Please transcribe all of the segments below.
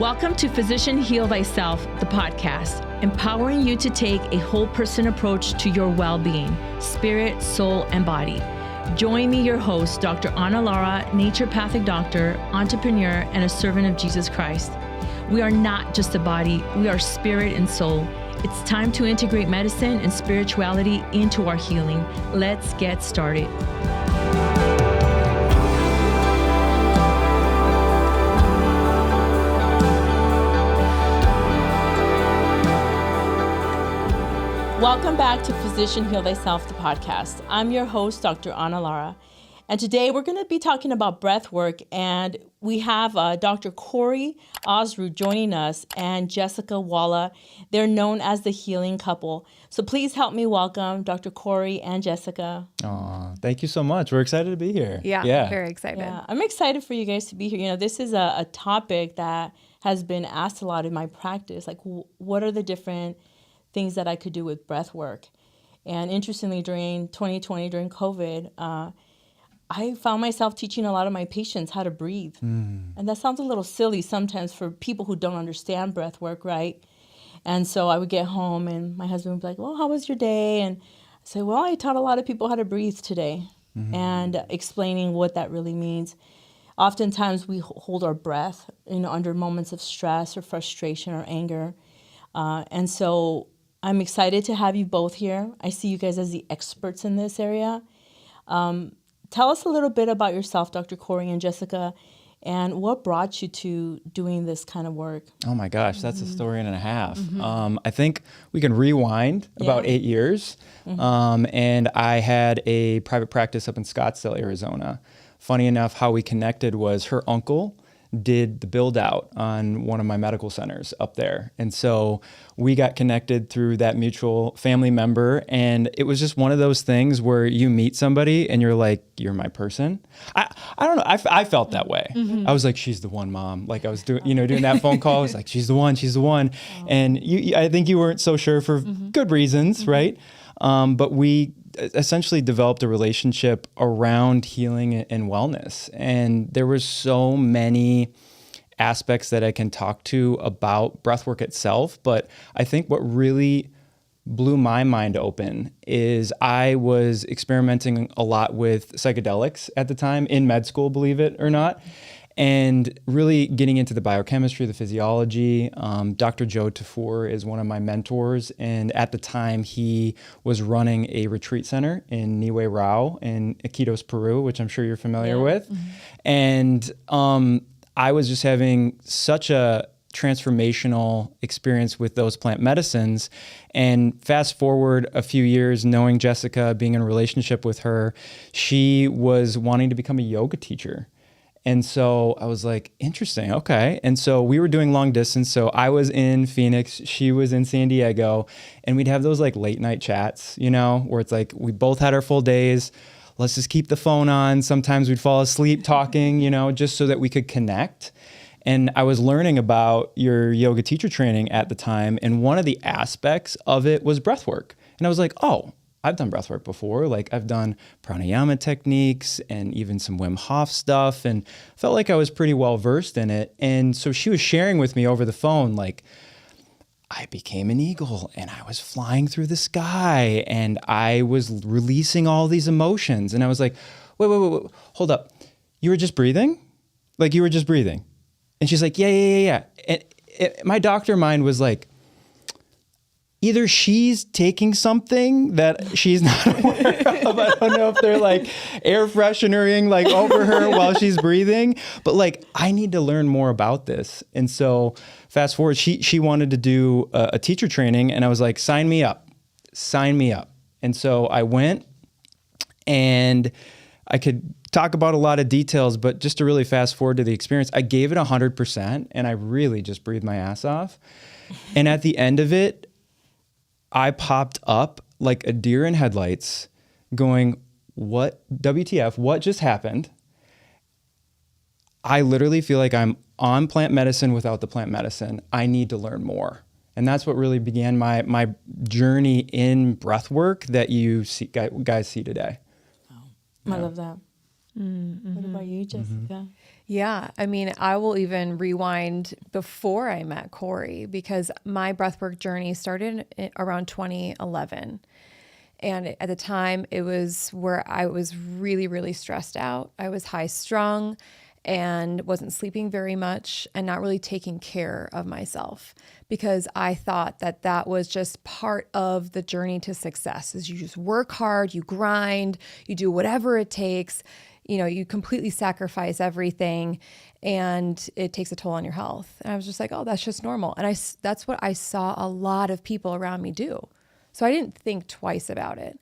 Welcome to Physician Heal Thyself, the podcast, empowering you to take a whole person approach to your well-being, spirit, soul, and body. Join me, your host, Dr. Ana Lara, naturopathic doctor, entrepreneur, and a servant of Jesus Christ. We are not just a body, we are spirit and soul. It's time to integrate medicine and spirituality into our healing. Let's get started. Welcome back to Physician Heal Thyself, the podcast. I'm your host, Dr. Ana Lara. And today we're going to be talking about breath work. And we have Dr. Cory Ostroot joining us and Jessica Waala. They're known as the healing couple. So please help me welcome Dr. Cory and Jessica. Aw, thank you so much. We're excited to be here. Yeah. Very excited. Yeah, I'm excited for you guys to be here. You know, this is a topic that has been asked a lot in my practice. Like, what are the different things that I could do with breath work? And interestingly, during 2020, during COVID, I found myself teaching a lot of my patients how to breathe. And that sounds a little silly sometimes for people who don't understand breath work, right? And so I would get home and my husband would be like, well, how was your day? And I say, well, I taught a lot of people how to breathe today, and explaining what that really means. Oftentimes we hold our breath, under moments of stress or frustration or anger. And so I'm excited to have you both here. I see you guys as the experts in this area. Tell us a little bit about yourself, Dr. Cory and Jessica, and what brought you to doing this kind of work? Oh my gosh, that's a story and a half. I think we can rewind about 8 years. And I had a private practice up in Scottsdale, Arizona. Funny enough, how we connected was her uncle did the build out on one of my medical centers up there. And so we got connected through that mutual family member. And it was just one of those things where you meet somebody and you're like, you're my person. I don't know. I felt that way. I was like, she's the one, mom. Like I was doing that phone call. I was like, she's the one. And I think you weren't so sure for good reasons, right? But we essentially developed a relationship around healing and wellness. And there were so many aspects that I can talk to about breathwork itself. But I think what really blew my mind open is I was experimenting a lot with psychedelics at the time in med school, believe it or not. And really getting into the biochemistry, the physiology. Dr. Joe Tafur is one of my mentors. And at the time, he was running a retreat center in Niue Rao in Iquitos, Peru, which I'm sure you're familiar with. And I was just having such a transformational experience with those plant medicines. And fast forward a few years, knowing Jessica, being in a relationship with her, she was wanting to become a yoga teacher. And so I was like, interesting, okay. And so we were doing long distance. So I was in Phoenix, she was in San Diego, and we'd have those like late night chats, where it's like we both had our full days. Let's just keep the phone on. Sometimes we'd fall asleep talking, just so that we could connect. And I was learning about your yoga teacher training at the time. And one of the aspects of it was breath work. And I was like, oh, I've done breathwork before. Like I've done pranayama techniques and even some Wim Hof stuff, and felt like I was pretty well versed in it. And so she was sharing with me over the phone, like I became an eagle and I was flying through the sky and I was releasing all these emotions. And I was like, wait, hold up. You were just breathing? Like you were just breathing? And she's like, yeah. And my doctor mind was like, either she's taking something that she's not aware of. I don't know if they're like air freshenering like over her while she's breathing, but like I need to learn more about this. And so fast forward, she wanted to do a teacher training, and I was like, sign me up. And so I went, and I could talk about a lot of details, but just to really fast forward to the experience, I gave it 100%, and I really just breathed my ass off. And at the end of it, I popped up like a deer in headlights going, what, WTF, what just happened? I literally feel like I'm on plant medicine without the plant medicine. I need to learn more. And that's what really began my journey in breath work that you guys see today. I love that. What about you, Jessica? Yeah. I mean, I will even rewind before I met Cory, because my breathwork journey started around 2011. And at the time, it was where I was really, really stressed out. I was high strung and wasn't sleeping very much and not really taking care of myself, because I thought that that was just part of the journey to success, is you just work hard, you grind, you do whatever it takes, you know, you completely sacrifice everything, and it takes a toll on your health. And I was just like, oh, that's just normal. And that's what I saw a lot of people around me do. So I didn't think twice about it.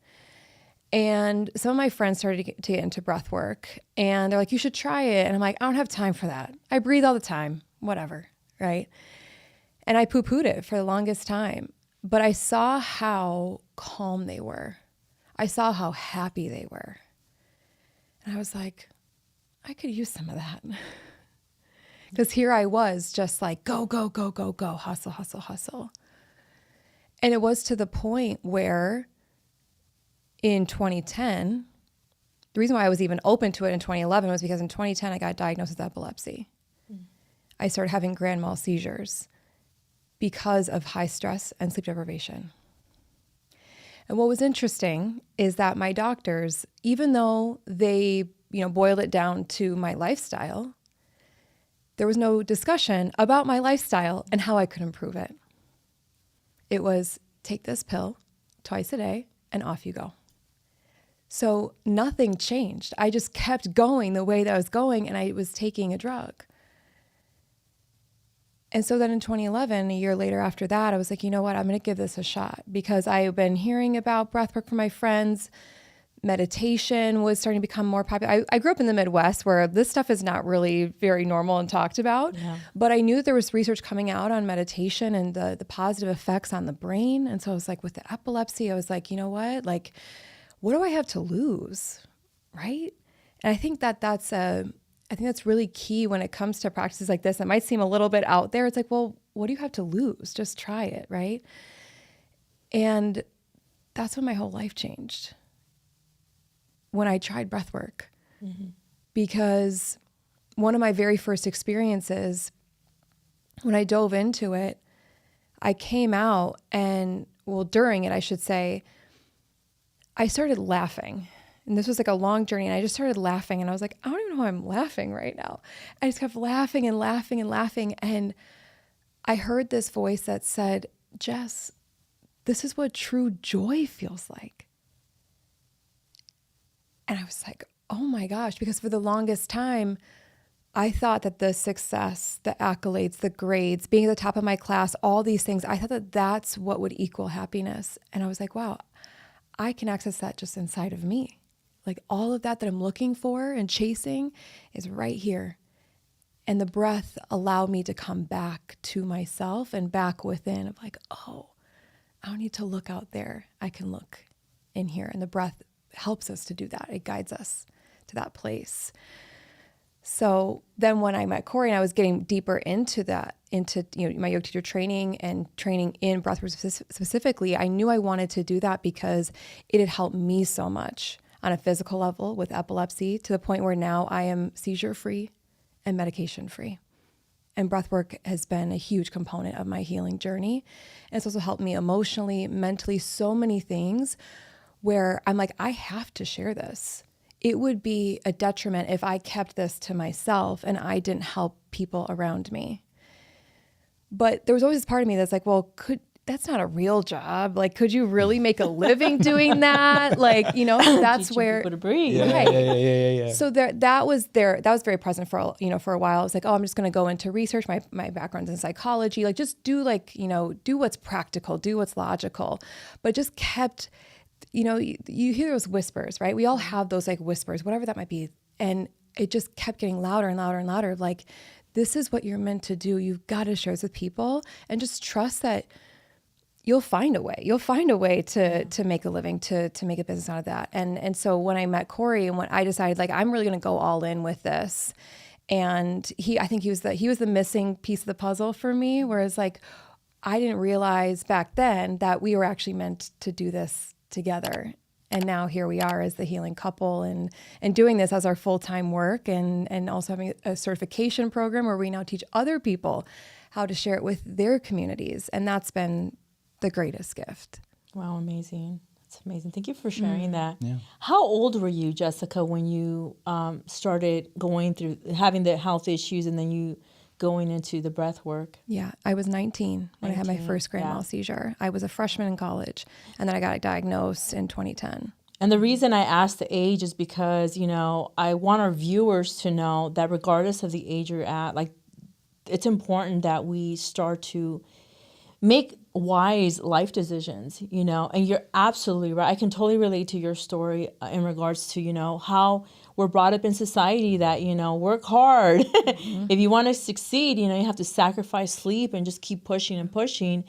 And some of my friends started to get into breath work, and they're like, you should try it. And I'm like, I don't have time for that. I breathe all the time, whatever, right? And I poo-pooed it for the longest time. But I saw how calm they were. I saw how happy they were. And I was like, I could use some of that. Because here I was just like, go, go, go, go, go, hustle, hustle, hustle. And it was to the point where in 2010, the reason why I was even open to it in 2011 was because in 2010, I got diagnosed with epilepsy. I started having grand mal seizures because of high stress and sleep deprivation. And what was interesting is that my doctors, even though they, boiled it down to my lifestyle, there was no discussion about my lifestyle and how I could improve it. It was take this pill twice a day and off you go. So nothing changed. I just kept going the way that I was going, and I was taking a drug. And so then in 2011, a year later after that, I was like, you know what, I'm going to give this a shot, because I have been hearing about breathwork from my friends. Meditation was starting to become more popular. I grew up in the Midwest, where this stuff is not really very normal and talked about, but I knew that there was research coming out on meditation and the positive effects on the brain. And so I was like, with the epilepsy, I was like, you know what, like, what do I have to lose, right? And I think that's really key when it comes to practices like this. It might seem a little bit out there. It's like, well, what do you have to lose? Just try it, right? And that's when my whole life changed, when I tried breathwork. Because one of my very first experiences, when I dove into it, I came out and, during it, I should say, I started laughing. And this was like a long journey, and I just started laughing, and I was like, I don't even know why I'm laughing right now. I just kept laughing and laughing and laughing. And I heard this voice that said, Jess, this is what true joy feels like. And I was like, oh my gosh, because for the longest time, I thought that the success, the accolades, the grades, being at the top of my class, all these things, I thought that that's what would equal happiness. And I was like, wow, I can access that just inside of me. Like all of that I'm looking for and chasing is right here. And the breath allowed me to come back to myself and back within of like, oh, I don't need to look out there. I can look in here. And the breath helps us to do that. It guides us to that place. So then when I met Cory and I was getting deeper into that, my yoga teacher training and training in breathwork specifically, I knew I wanted to do that because it had helped me so much on a physical level with epilepsy, to the point where now I am seizure free and medication free. And breathwork has been a huge component of my healing journey. And it's also helped me emotionally, mentally, so many things where I'm like, I have to share this. It would be a detriment if I kept this to myself and I didn't help people around me. But there was always this part of me that's like, well, that's not a real job. Like, could you really make a living doing that? Like, that's where people to breathe. Yeah. So that was very present for a while. I was like, oh, I'm just going to go into research. My background's in psychology. Like, just do what's practical, do what's logical, but just kept. You hear those whispers, right? We all have those like whispers, whatever that might be. And it just kept getting louder and louder and louder. Like, this is what you're meant to do. You've got to share this with people and just trust that you'll find a way. You'll find a way to make a living, to make a business out of that. And so when I met Cory and when I decided like, I'm really going to go all in with this. And I think he was the missing piece of the puzzle for me. Whereas like, I didn't realize back then that we were actually meant to do this together. And now here we are as the healing couple and doing this as our full-time work and also having a certification program where we now teach other people how to share it with their communities. And that's been the greatest gift. Wow, amazing. That's amazing. Thank you for sharing that. Yeah. How old were you, Jessica, when you started going through having the health issues and then you going into the breath work? Yeah, I was 19 when I had my 19, first grand yeah. mal seizure. I was a freshman in college, and then I got diagnosed in 2010. And the reason I asked the age is because, I want our viewers to know that regardless of the age you're at, like, it's important that we start to make wise life decisions, and you're absolutely right. I can totally relate to your story in regards to, how we're brought up in society that, work hard. Mm-hmm. If you want to succeed, you have to sacrifice sleep and just keep pushing and pushing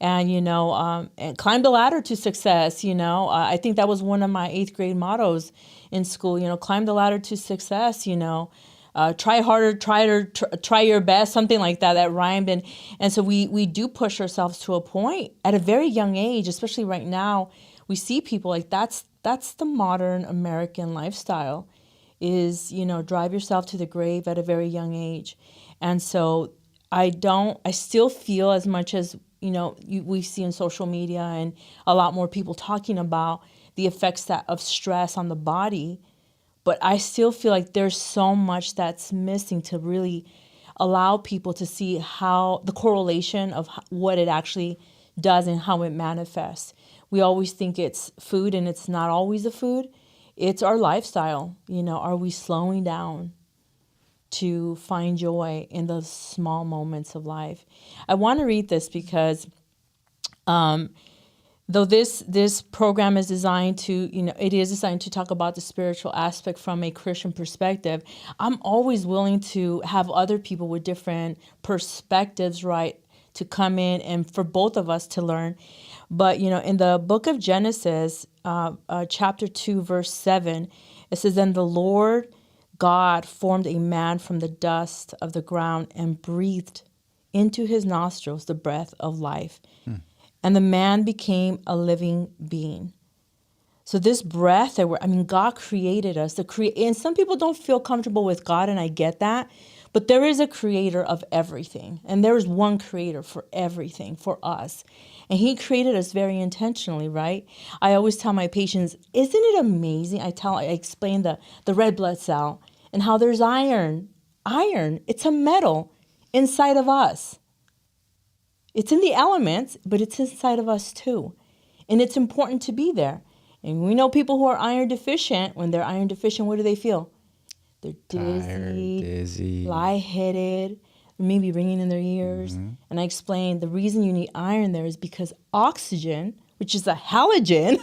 and, and climb the ladder to success. I think that was one of my 8th grade mottos in school, climb the ladder to success, try harder, try your best, something like that rhymed. And so we do push ourselves to a point at a very young age, especially right now. We see people like that's the modern American lifestyle is, drive yourself to the grave at a very young age. And so I still feel as much as, we see in social media and a lot more people talking about the effects of stress on the body. But I still feel like there's so much that's missing to really allow people to see how the correlation of what it actually does and how it manifests. We always think it's food, and it's not always the food. It's our lifestyle. Are we slowing down to find joy in those small moments of life? I want to read this because though this program is designed to, it is designed to talk about the spiritual aspect from a Christian perspective, I'm always willing to have other people with different perspectives, right, to come in and for both of us to learn. But, in the book of Genesis, chapter 2, verse 7, it says, "Then the Lord God formed a man from the dust of the ground and breathed into his nostrils the breath of life. And the man became a living being." So this breath that God created us. And some people don't feel comfortable with God, and I get that. But there is a creator of everything. And there is one creator for everything, for us. And he created us very intentionally, right? I always tell my patients, isn't it amazing? I explain the red blood cell and how there's iron. Iron, it's a metal inside of us. It's in the elements, but it's inside of us too. And it's important to be there. And we know people who are iron deficient, when they're iron deficient, what do they feel? They're dizzy, lightheaded, maybe ringing in their ears. Mm-hmm. And I explained the reason you need iron there is because oxygen, which is a halogen,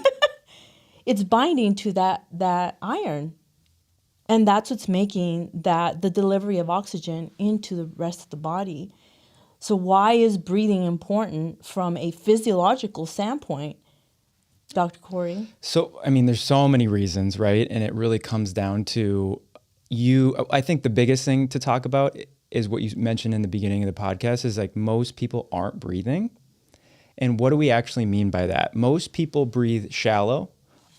it's binding to that iron. And that's what's making the delivery of oxygen into the rest of the body. So why is breathing important from a physiological standpoint, Dr. Cory? So, there's so many reasons, right? And it really comes down to I think the biggest thing to talk about is what you mentioned in the beginning of the podcast is like most people aren't breathing. And what do we actually mean by that? Most people breathe shallow,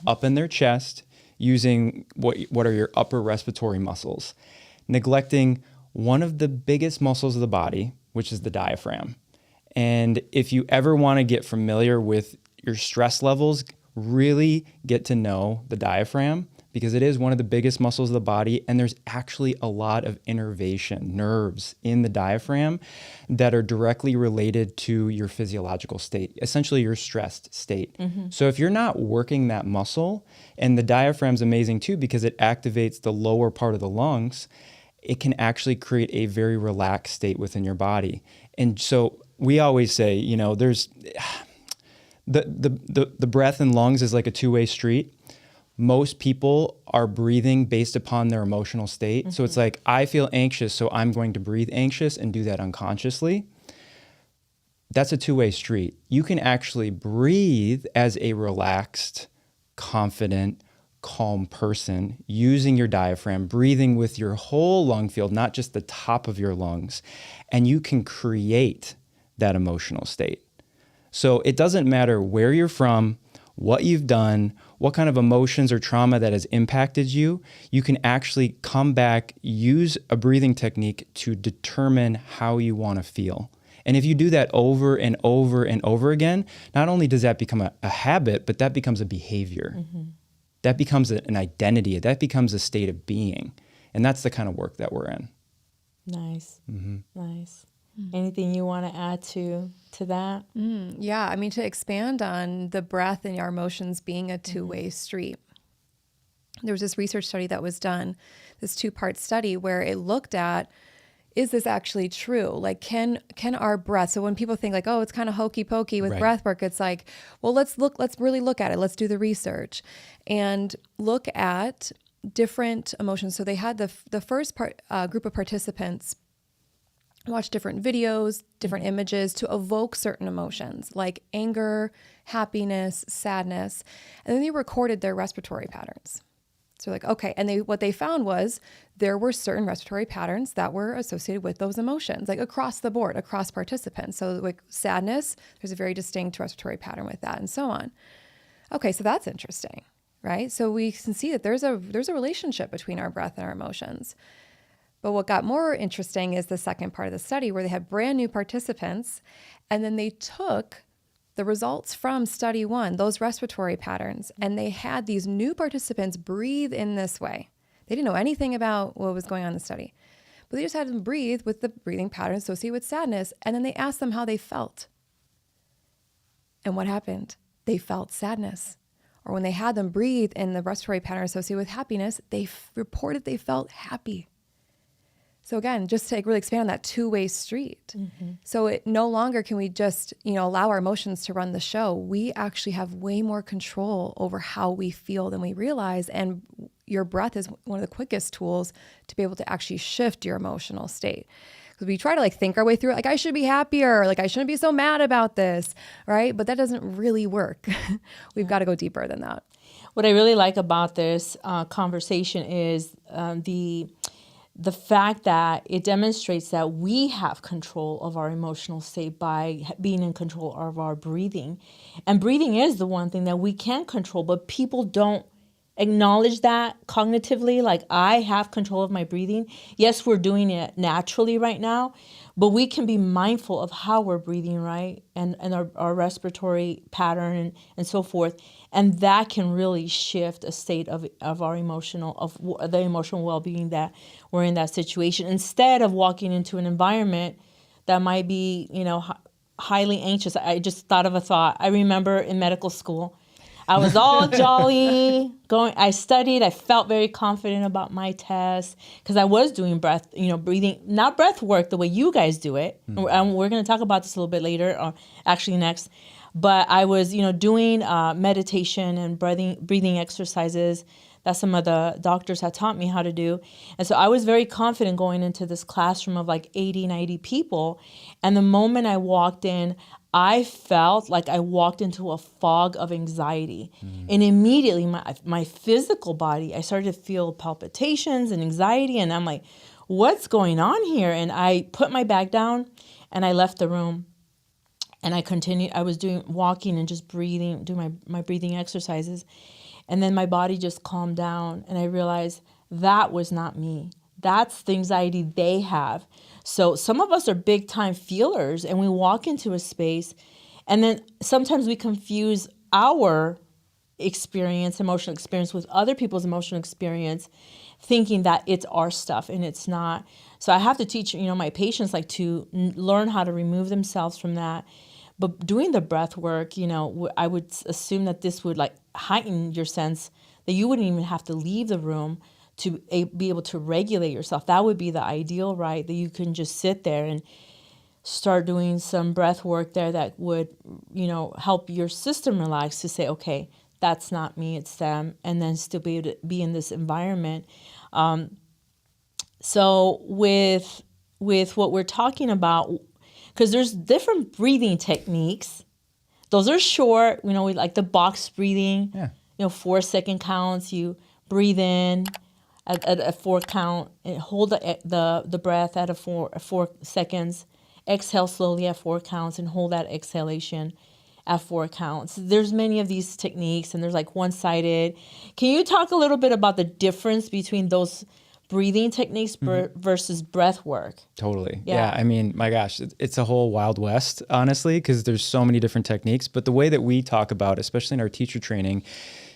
up in their chest, using what are your upper respiratory muscles, neglecting one of the biggest muscles of the body, which is the diaphragm. And if you ever want to get familiar with your stress levels, really get to know the diaphragm because it is one of the biggest muscles of the body. And there's actually a lot of innervation, nerves in the diaphragm that are directly related to your physiological state, essentially your stressed state. Mm-hmm. So if you're not working that muscle, and the diaphragm's amazing too because it activates the lower part of the lungs, it can actually create a very relaxed state within your body. And so we always say, there's the breath and lungs is like a two-way street. Most people are breathing based upon their emotional state. Mm-hmm. So it's like, I feel anxious, so I'm going to breathe anxious and do that unconsciously. That's a two-way street. You can actually breathe as a relaxed, confident, calm person using your diaphragm, breathing with your whole lung field, not just the top of your lungs. And you can create that emotional state. So it doesn't matter where you're from, what you've done, what kind of emotions or trauma that has impacted you, you can actually come back, use a breathing technique to determine how you want to feel. And if you do that over and over and over again, not only does that become a habit, but that becomes a behavior. That becomes an identity. That becomes a state of being. And that's the kind of work that we're in. Nice. Nice. Anything you want to add to that? Yeah, I mean, to expand on the breath and our emotions being a two-way street. There was this research study that was done, this 2-part study where it looked at, is this actually true? Like, can our breath, so when people think like, oh, it's kind of hokey pokey with breath work, it's like, well, let's really look at it. Let's do the research and look at different emotions. So they had the first group of participants watch different videos, different images to evoke certain emotions like anger, happiness, sadness. And then they recorded their respiratory patterns. So like, okay. And what they found was there were certain respiratory patterns that were associated with those emotions, like across the board, across participants. So like sadness, there's a very distinct respiratory pattern with that and so on. Okay. So that's interesting, right? So we can see that there's a relationship between our breath and our emotions. But what got more interesting is the second part of the study where they had brand new participants, and then they took the results from study 1, those respiratory patterns, and they had these new participants breathe in this way. They didn't know anything about what was going on in the study, but they just had them breathe with the breathing pattern associated with sadness, and then they asked them how they felt. And what happened? They felt sadness. Or when they had them breathe in the respiratory pattern associated with happiness, they reported they felt happy. So again, just to really expand on that two-way street. So it no longer can we just, allow our emotions to run the show. We actually have way more control over how we feel than we realize. And your breath is one of the quickest tools to be able to actually shift your emotional state. Because we try to think our way through it, like I should be happier, like I shouldn't be so mad about this, right? But that doesn't really work. We've got to go deeper than that. What I really like about this conversation is the fact that it demonstrates that we have control of our emotional state by being in control of our breathing. And breathing is the one thing that we can control, but people don't acknowledge that cognitively, like I have control of my breathing. Yes, we're doing it naturally right now, but we can be mindful of how we're breathing, right? And our respiratory pattern and so forth. And that can really shift a state of our the emotional well-being that we're in that situation. Instead of walking into an environment that might be, highly anxious. I just thought of a thought. I remember in medical school, I was all jolly I studied. I felt very confident about my test because I was doing breathing, not breath work the way you guys do it. And we're going to talk about this a little bit later, or actually next. But I was, doing meditation and breathing exercises that some of the doctors had taught me how to do. And so I was very confident going into this classroom of 80, 90 people. And the moment I walked in, I felt like I walked into a fog of anxiety. And immediately my physical body, I started to feel palpitations and anxiety. And I'm like, what's going on here? And I put my bag down and I left the room. And I continued, I was walking and just breathing, doing my breathing exercises. And then my body just calmed down. And I realized that was not me. That's the anxiety they have. So some of us are big time feelers and we walk into a space and then sometimes we confuse our emotional experience with other people's emotional experience, thinking that it's our stuff and it's not. So I have to teach, my patients to learn how to remove themselves from that. But doing the breath work, I would assume that this would heighten your sense that you wouldn't even have to leave the room to be able to regulate yourself. That would be the ideal, right? That you can just sit there and start doing some breath work there that would, help your system relax to say, okay, that's not me, it's them, and then still be able to be in this environment. So with what we're talking about, because there's different breathing techniques. Those are short, we like the box breathing, 4-second counts, you breathe in at a 4 count, and hold the breath at 4 seconds, exhale slowly at 4 counts and hold that exhalation. at 4 counts. There's many of these techniques, and there's like one-sided. Can you talk a little bit about the difference between those breathing techniques versus breath work? Totally. Yeah. Yeah. I mean, my gosh, it's a whole wild west, honestly, because there's so many different techniques. But the way that we talk about, especially in our teacher training,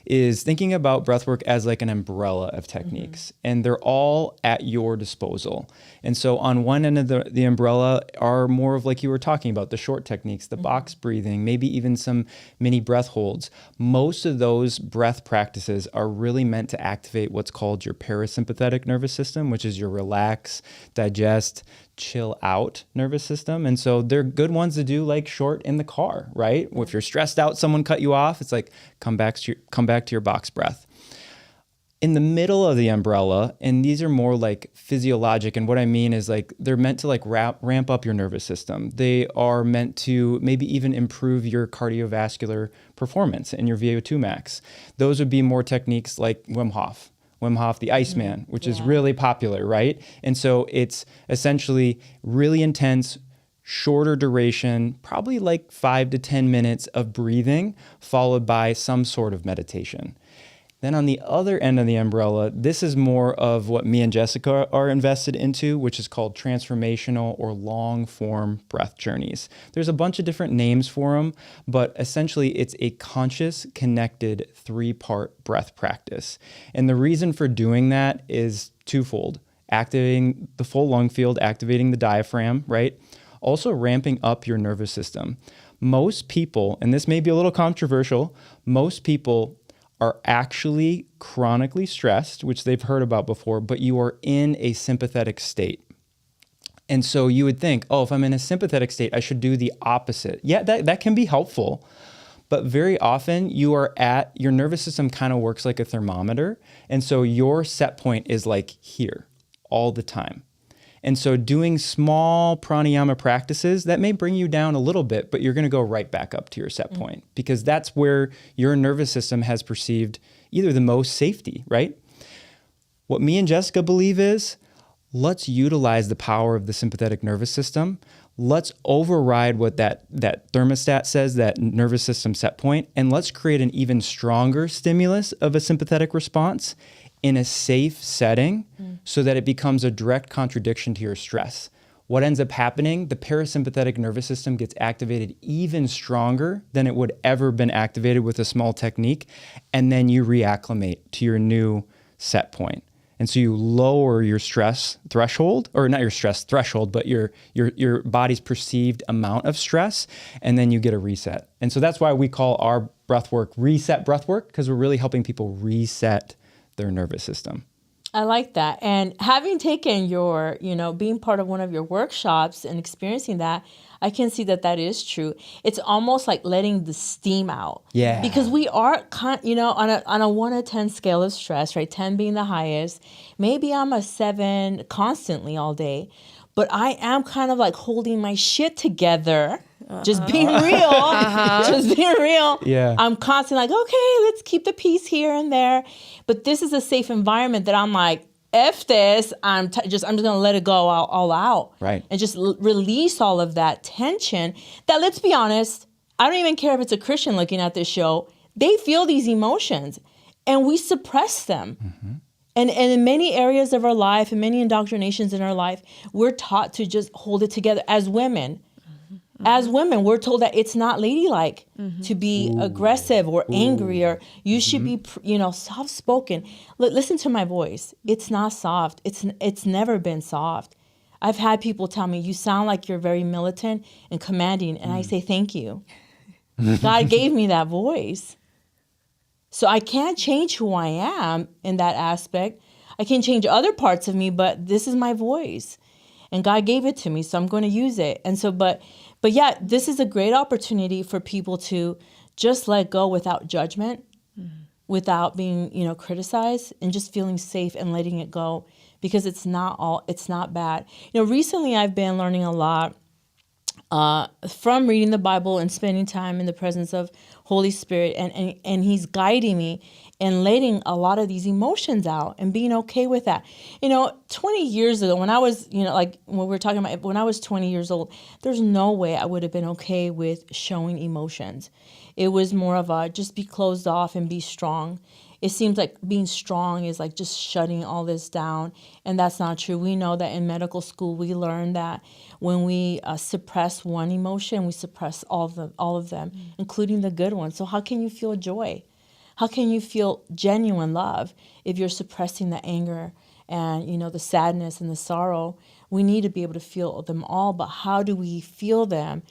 is thinking about breathwork as like an umbrella of techniques, and they're all at your disposal. And so on one end of the umbrella are more of, like you were talking about, the short techniques, the box breathing, maybe even some mini breath holds. Most of those breath practices are really meant to activate what's called your parasympathetic nervous system, which is your relax, digest, chill out nervous system. And so they're good ones to do like short in the car, right? If you're stressed out, someone cut you off, it's like, come back to your box breath. In the middle of the umbrella, and these are more like physiologic, and what I mean is like they're meant to like ramp up your nervous system. They are meant to maybe even improve your cardiovascular performance and your VO2 max. Those would be more techniques like Wim Hof, the Iceman, which is really popular, right? And so it's essentially really intense, shorter duration, probably like 5 to 10 minutes of breathing, followed by some sort of meditation. Then on the other end of the umbrella, this is more of what me and Jessica are invested into, which is called transformational or long form breath journeys. There's a bunch of different names for them, but essentially it's a conscious, connected 3-part breath practice. And the reason for doing that is twofold: activating the full lung field, activating the diaphragm, right? Also ramping up your nervous system. Most people, and this may be a little controversial, most people are actually chronically stressed, which they've heard about before, but you are in a sympathetic state. And so you would think, oh, if I'm in a sympathetic state, I should do the opposite. Yeah, that can be helpful. But very often your nervous system kind of works like a thermometer. And so your set point is like here all the time. And so doing small pranayama practices, that may bring you down a little bit, but you're going to go right back up to your set point, because that's where your nervous system has perceived either the most safety, right? What me and Jessica believe is, let's utilize the power of the sympathetic nervous system. Let's override what that thermostat says, that nervous system set point, and let's create an even stronger stimulus of a sympathetic response in a safe setting so that it becomes a direct contradiction to your stress. What ends up happening, the parasympathetic nervous system gets activated even stronger than it would ever been activated with a small technique, and then you reacclimate to your new set point. And so you lower your stress threshold, or not your stress threshold, but your body's perceived amount of stress, and then you get a reset. And so that's why we call our breathwork Reset Breathwork, because we're really helping people reset their nervous system. I like that. And having taken your, being part of one of your workshops and experiencing that, I can see that is true. It's almost like letting the steam out. Yeah. Because we are, on a 1 to 10 scale of stress, right? 10 being the highest. Maybe I'm a 7 constantly all day, but I am kind of like holding my shit together. Just being real. Just being real. Yeah. I'm constantly like, okay, let's keep the peace here and there. But this is a safe environment that I'm like, F this, I'm just going to let it go all out. Right. And just release all of that tension that, let's be honest, I don't even care if it's a Christian looking at this show. They feel these emotions and we suppress them. Mm-hmm. And in many areas of our life and many indoctrinations in our life, we're taught to just hold it together as women. Mm-hmm. As women, we're told that it's not ladylike to be aggressive or angry, or you should be, soft-spoken. Listen to my voice. It's not soft. It's never been soft. I've had people tell me, you sound like you're very militant and commanding, and I say, thank you. God gave me that voice. So I can't change who I am in that aspect. I can change other parts of me, but this is my voice. And God gave it to me, so I'm going to use it. And so, but yeah, this is a great opportunity for people to just let go without judgment, without being, criticized, and just feeling safe and letting it go, because it's not bad. Recently I've been learning a lot from reading the Bible and spending time in the presence of Holy Spirit, and He's guiding me and letting a lot of these emotions out and being okay with that. 20 years ago, when I was, like when we're talking about when I was 20 years old, there's no way I would have been okay with showing emotions. It was more of a just be closed off and be strong. It seems like being strong is like just shutting all this down, and that's not true. We know that in medical school we learn that when we suppress one emotion, we suppress all of them, including the good ones. So how can you feel joy? How can you feel genuine love if you're suppressing the anger and the sadness and the sorrow? We need to be able to feel them all, but how do we feel them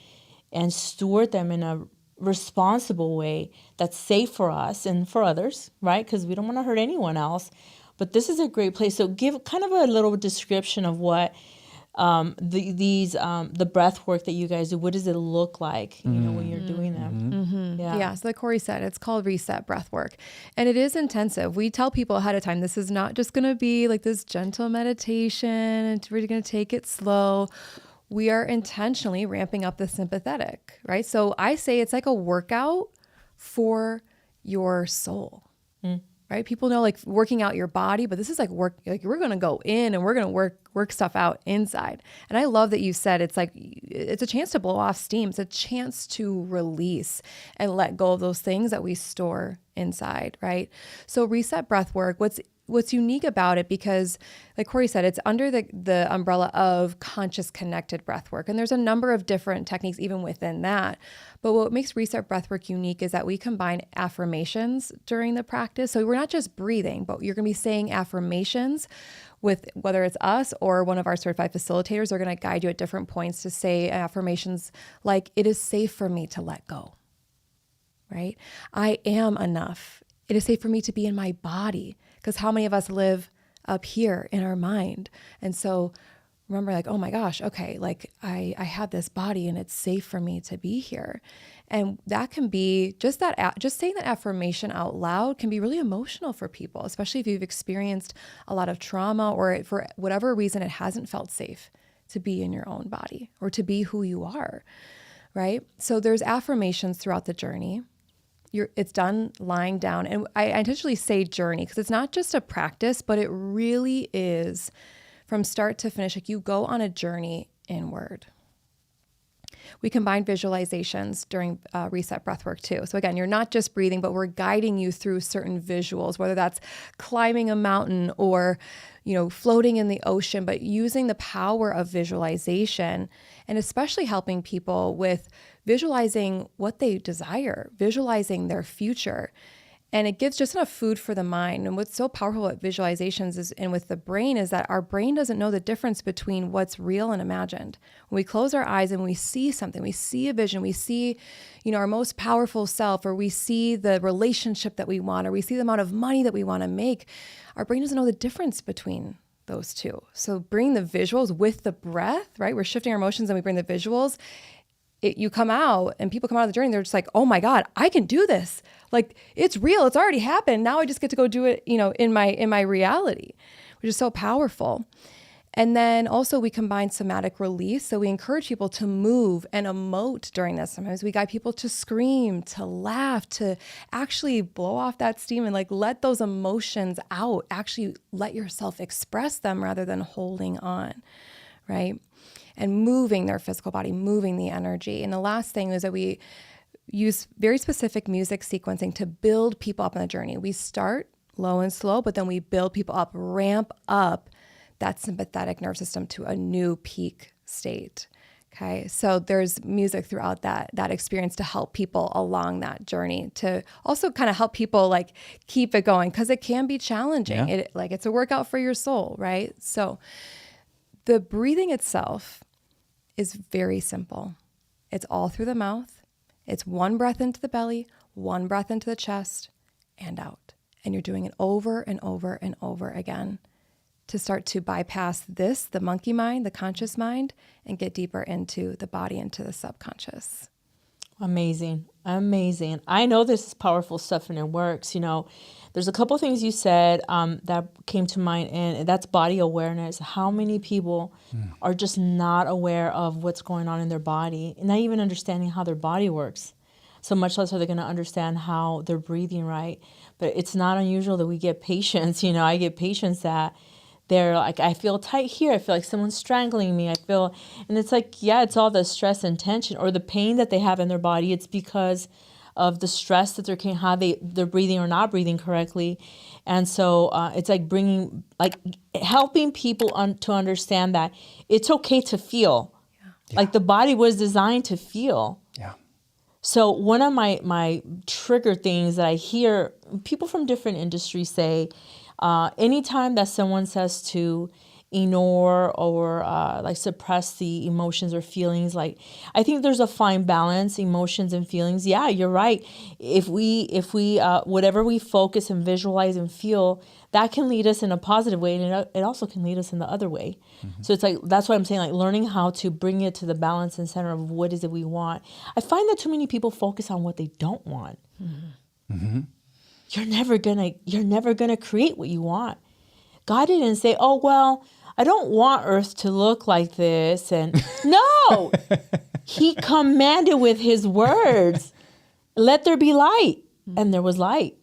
and steward them in a responsible way that's safe for us and for others, right? Because we don't want to hurt anyone else. But this is a great place. So give kind of a little description of what the breath work that you guys do. What does it look like, when you're doing them? Yeah. So like Cory said, it's called Reset Breathwork, and it is intensive. We tell people ahead of time, this is not just going to be like this gentle meditation. We're going to take it slow. We are intentionally ramping up the sympathetic, right? So I say it's like a workout for your soul, right? People know like working out your body, but this is like work. Like we're going to go in and we're going to work stuff out inside. And I love that you said it's like it's a chance to blow off steam. It's a chance to release and let go of those things that we store inside, right? So Reset Breathwork, what's unique about it, because like Cory said, it's under the umbrella of conscious connected breathwork. And there's a number of different techniques even within that. But what makes Reset Breathwork unique is that we combine affirmations during the practice. So we're not just breathing, but you're going to be saying affirmations with whether it's us or one of our certified facilitators are going to guide you at different points to say affirmations like, it is safe for me to let go, right? I am enough. It is safe for me to be in my body. Because how many of us live up here in our mind? And so remember like, oh my gosh, okay, like I have this body and it's safe for me to be here. And that can be just saying that affirmation out loud can be really emotional for people, especially if you've experienced a lot of trauma or for whatever reason, it hasn't felt safe to be in your own body or to be who you are, right? So there's affirmations throughout the journey. It's done lying down. And I intentionally say journey because it's not just a practice, but it really is from start to finish. Like you go on a journey inward. We combine visualizations during Reset Breathwork too. So again, you're not just breathing, but we're guiding you through certain visuals, whether that's climbing a mountain or, floating in the ocean, but using the power of visualization and especially helping people with visualizing what they desire, visualizing their future. And it gives just enough food for the mind. And what's so powerful about visualizations is, and with the brain, is that our brain doesn't know the difference between what's real and imagined. When we close our eyes and we see something, we see a vision, we see, our most powerful self, or we see the relationship that we want, or we see the amount of money that we want to make, our brain doesn't know the difference between those two. So bring the visuals with the breath, right? We're shifting our emotions and we bring the visuals. You come out and people come out of the journey, they're just like, oh my God, I can do this. Like it's real. It's already happened. Now I just get to go do it, in my reality, which is so powerful. And then also we combine somatic release. So we encourage people to move and emote during this. Sometimes we guide people to scream, to laugh, to actually blow off that steam and like let those emotions out. Actually let yourself express them rather than holding on, right? And moving their physical body, moving the energy. And the last thing is that we use very specific music sequencing to build people up on the journey. We start low and slow, but then we build people up, ramp up that sympathetic nervous system to a new peak state. Okay, so there's music throughout that experience to help people along that journey, to also kind of help people like keep it going, because it can be challenging. Yeah. It's a workout for your soul, right? So the breathing itself is very simple. It's all through the mouth. It's one breath into the belly, one breath into the chest, and out. And you're doing it over and over and over again to start to bypass the monkey mind, the conscious mind, and get deeper into the body, into the subconscious. Amazing. Amazing. I know this is powerful stuff and it works. You know, there's a couple things you said that came to mind, and that's body awareness. How many people are just not aware of what's going on in their body and not even understanding how their body works? So much less are they going to understand how they're breathing right. But it's not unusual that we get patients. You know, I get patients that they're like, I feel tight here. I feel like someone's strangling me. And it's like, yeah, it's all the stress and tension or the pain that they have in their body. It's because of the stress that they're breathing or not breathing correctly. And so it's like helping people to understand that it's okay to feel. Yeah. Like the body was designed to feel. Yeah. So one of my trigger things that I hear people from different industries say, anytime that someone says to ignore or like suppress the emotions or feelings, like I think there's a fine balance, emotions and feelings. Yeah, you're right. If we whatever we focus and visualize and feel, that can lead us in a positive way, and it also can lead us in the other way. Mm-hmm. So it's like, that's what I'm saying, like learning how to bring it to the balance and center of what is it we want. I find that too many people focus on what they don't want. Mm-hmm. Mm-hmm. You're never gonna create what you want. God didn't say, oh, well, I don't want Earth to look like this. And no, he commanded with his words, let there be light. And there was light.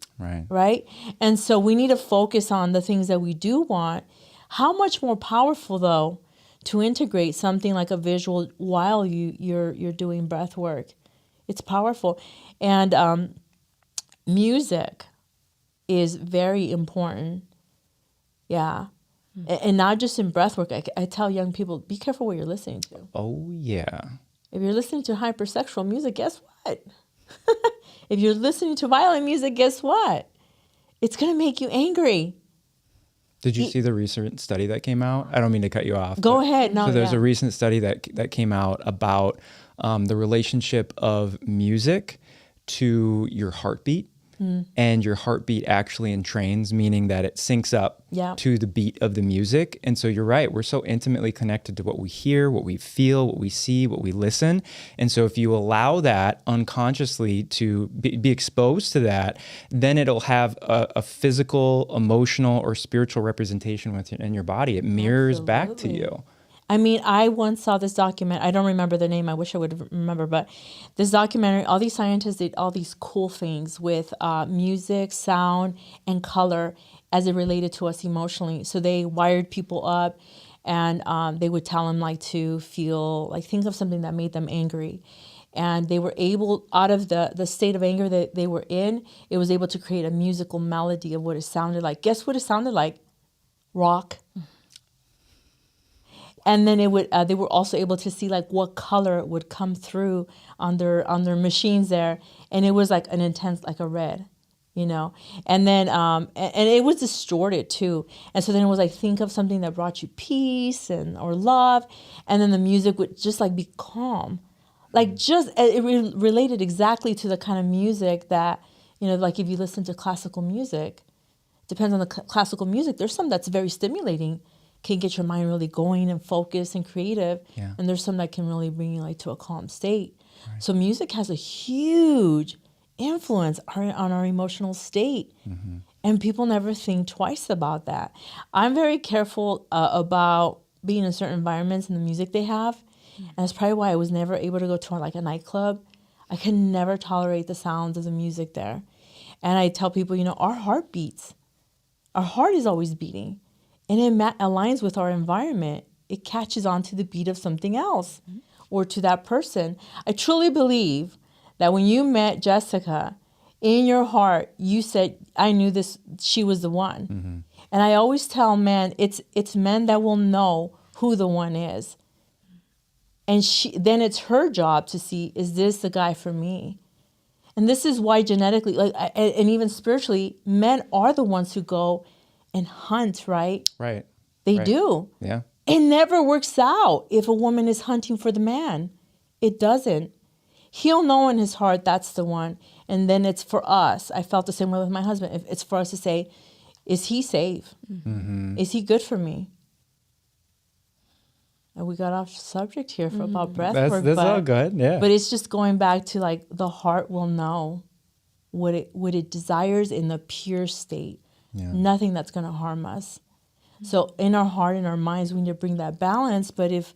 Right. And so we need to focus on the things that we do want. How much more powerful, though, to integrate something like a visual while you're doing breath work. It's powerful. And music is very important. Yeah. And not just in breath work. I tell young people, be careful what you're listening to. Oh, yeah. If you're listening to hypersexual music, guess what? If you're listening to violent music, guess what? It's going to make you angry. Did you see the recent study that came out? I don't mean to cut you off. Go ahead. No, so there's a recent study that came out about the relationship of music to your heartbeat. And your heartbeat actually entrains, meaning that it syncs up to the beat of the music. And so you're right, we're so intimately connected to what we hear, what we feel, what we see, what we listen. And so if you allow that unconsciously to be exposed to that, then it'll have a physical, emotional, or spiritual representation in your body. It mirrors back to you. I mean, I once saw this document. I don't remember the name. I wish I would remember. But this documentary, all these scientists did all these cool things with music, sound, and color as it related to us emotionally. So they wired people up, and they would tell them like to feel, like think of something that made them angry. And they were able, out of the state of anger that they were in, it was able to create a musical melody of what it sounded like. Guess what it sounded like? Rock. And then they were also able to see like what color would come through on their machines there, and it was like an intense, like a red, you know. And then and it was distorted too. And so then it was like, think of something that brought you peace or love, and then the music would just like be calm, like just it related exactly to the kind of music that, you know, like if you listen to classical music, depends on the classical music. There's some that's very stimulating, can get your mind really going and focused and creative. Yeah. And there's some that can really bring you like to a calm state. Right. So music has a huge influence on our emotional state. Mm-hmm. And people never think twice about that. I'm very careful about being in certain environments and the music they have. Mm-hmm. And that's probably why I was never able to go to like a nightclub. I can never tolerate the sounds of the music there. And I tell people, you know, our heart beats. Our heart is always beating. And it aligns with our environment. It catches on to the beat of something else or to that person. I truly believe that when you met Jessica, in your heart, you said, I knew this, she was the one. Mm-hmm. And I always tell men, it's men that will know who the one is. And then it's her job to see, is this the guy for me? And this is why genetically, and even spiritually, men are the ones who go and hunt, right? Right. They do. Yeah. It never works out if a woman is hunting for the man. It doesn't. He'll know in his heart that's the one. And then it's for us. I felt the same way with my husband. It's for us to say, is he safe? Mm-hmm. Is he good for me? And we got off subject here for about breath work. That's all good. Yeah. But it's just going back to like the heart will know what it desires in the pure state. Yeah. Nothing that's going to harm us. So in our heart, in our minds, we need to bring that balance. But if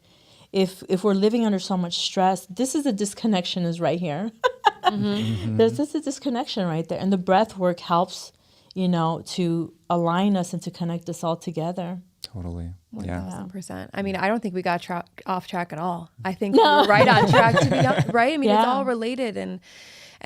we're living under so much stress, this is a disconnection is right here. There's a disconnection right there. And the breath work helps, to align us and to connect us all together. Totally. Yeah. 1000%. I mean, I don't think we got off track at all. I think we're right on track to be right. I mean, it's all related. And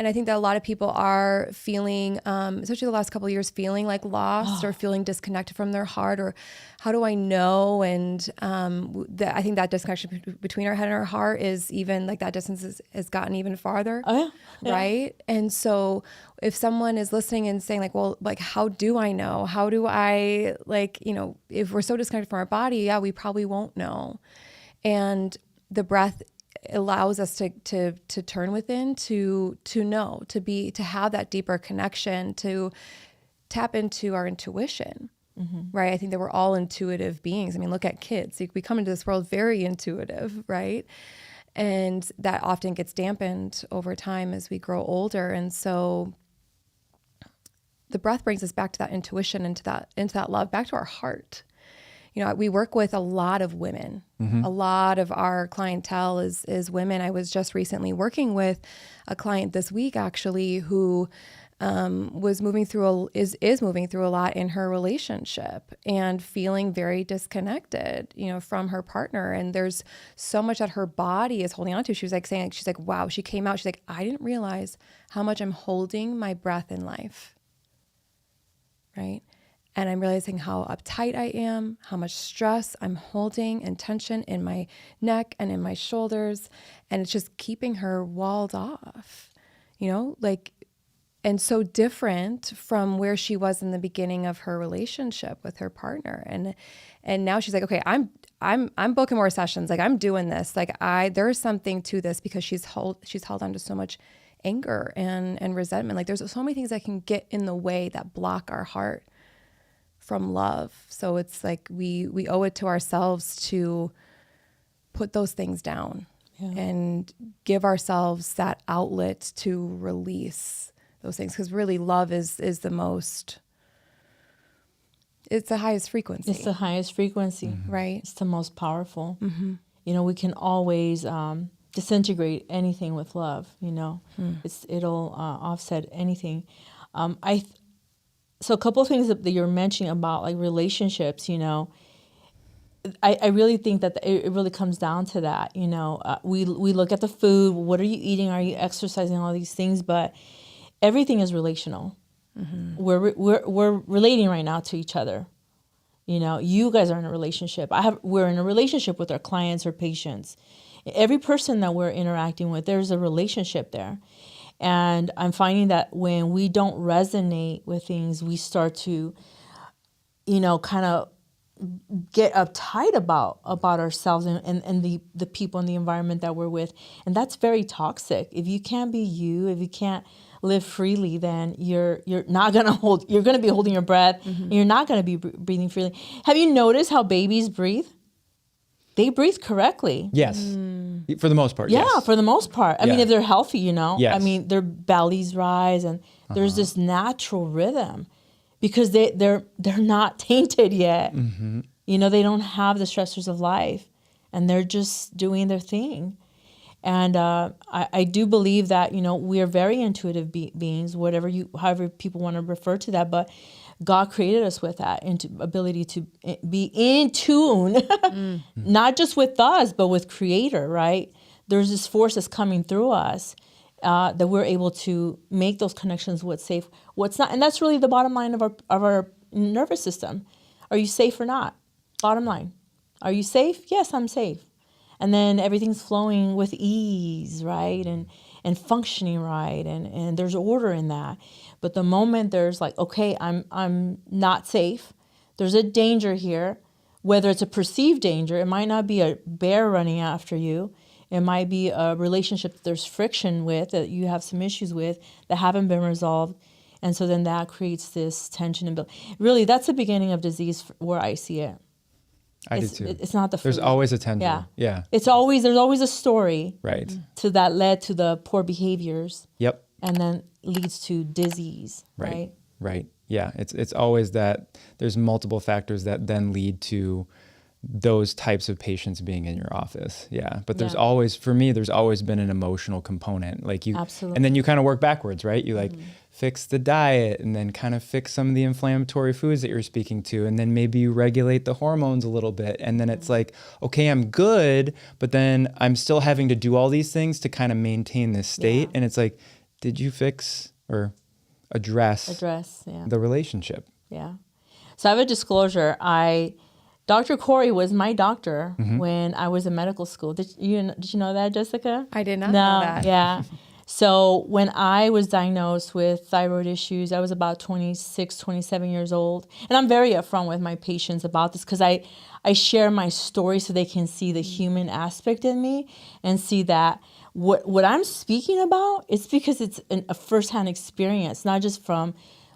I think that a lot of people are feeling, especially the last couple of years, feeling like lost or feeling disconnected from their heart, or how do I know? And I think that disconnection between our head and our heart is even like that distance has gotten even farther. Oh, yeah. Right. And so if someone is listening and saying like, well, like, how do I know? How do I if we're so disconnected from our body, we probably won't know. And the breath allows us to turn within, to know, to have that deeper connection, to tap into our intuition, right? I think that we're all intuitive beings. I mean, look at kids. We come into this world very intuitive, right? And that often gets dampened over time as we grow older. And so the breath brings us back to that intuition, into that love, back to our heart. We work with a lot of women. A lot of our clientele is women. I was just recently working with a client this week, actually, who is moving through a lot in her relationship and feeling very disconnected, from her partner. And there's so much that her body is holding on to. She was like saying, she's like, wow, she came out. She's like, I didn't realize how much I'm holding my breath in life. Right. And I'm realizing how uptight I am, how much stress I'm holding and tension in my neck and in my shoulders. And it's just keeping her walled off, and so different from where she was in the beginning of her relationship with her partner. And now she's like, okay, I'm booking more sessions. Like, I'm doing this. Like, there's something to this, because she's held on to so much anger and resentment. Like, there's so many things that can get in the way that block our heart from love. So it's like we owe it to ourselves to put those things down and give ourselves that outlet to release those things. Because really, love is the most, it's the highest frequency. It's the highest frequency. Right. It's the most powerful. We can always disintegrate anything with love. It'll offset anything. So a couple of things that you're mentioning about like relationships, I really think that it really comes down to that. We look at the food. What are you eating? Are you exercising? All these things, but everything is relational. We're relating right now to each other. You guys are in a relationship. We're in a relationship with our clients or patients. Every person that we're interacting with, there's a relationship there. And I'm finding that when we don't resonate with things, we start to, kind of get uptight about ourselves and the people and the environment that we're with. And that's very toxic. If you can't be you, if you can't live freely, then you're not going to you're going to be holding your breath. And you're not going to be breathing freely. Have you noticed how babies breathe? They breathe correctly. Yes. For the most part. Yeah, yes. for the most part. I mean, if they're healthy, Yes. I mean, their bellies rise and there's this natural rhythm because they're not tainted yet. They don't have the stressors of life and they're just doing their thing. And I do believe that, we are very intuitive beings, however people want to refer to that, but God created us with that ability to be in tune, not just with us, but with Creator, right? There's this force that's coming through us that we're able to make those connections, what's safe, what's not. And that's really the bottom line of our nervous system. Are you safe or not? Bottom line. Are you safe? Yes, I'm safe. And then everything's flowing with ease, right? And functioning right. And there's order in that. But the moment there's like, okay, I'm not safe. There's a danger here, whether it's a perceived danger. It might not be a bear running after you. It might be a relationship that there's friction with, that you have some issues with that haven't been resolved. And so then that creates this tension and build. Really, that's the beginning of disease where I see it. I do too. It's not the food. There's always a tendril. Yeah. There's always a story. Right. To that led to the poor behaviors. Yep. And then leads to disease. Right. Right. Yeah. It's always that there's multiple factors that then lead to those types of patients being in your office. Yeah. But there's always, for me, there's always been an emotional component. Like you, Absolutely. And then you kind of work backwards, right? You like fix the diet and then kind of fix some of the inflammatory foods that you're speaking to. And then maybe you regulate the hormones a little bit. And then it's like, okay, I'm good, but then I'm still having to do all these things to kind of maintain this state. And it's like, did you fix or address the relationship? Yeah. So I have a disclosure. Dr. Cory was my doctor when I was in medical school. Did you know that, Jessica? I did not know that. Yeah. So when I was diagnosed with thyroid issues, I was about 26, 27 years old. And I'm very upfront with my patients about this because I share my story so they can see the human aspect in me and see that what I'm speaking about, it's because it's a firsthand experience, not just from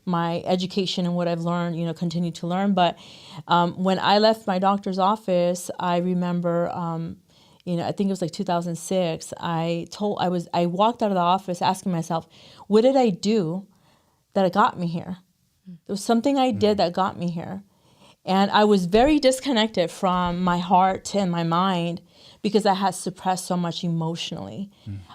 my education and what I've learned, continue to learn. But when I left my doctor's office, I remember, I think it was like 2006. I walked out of the office asking myself, what did I do that got me here? There was something I did that got me here. And I was very disconnected from my heart and my mind because I had suppressed so much emotionally.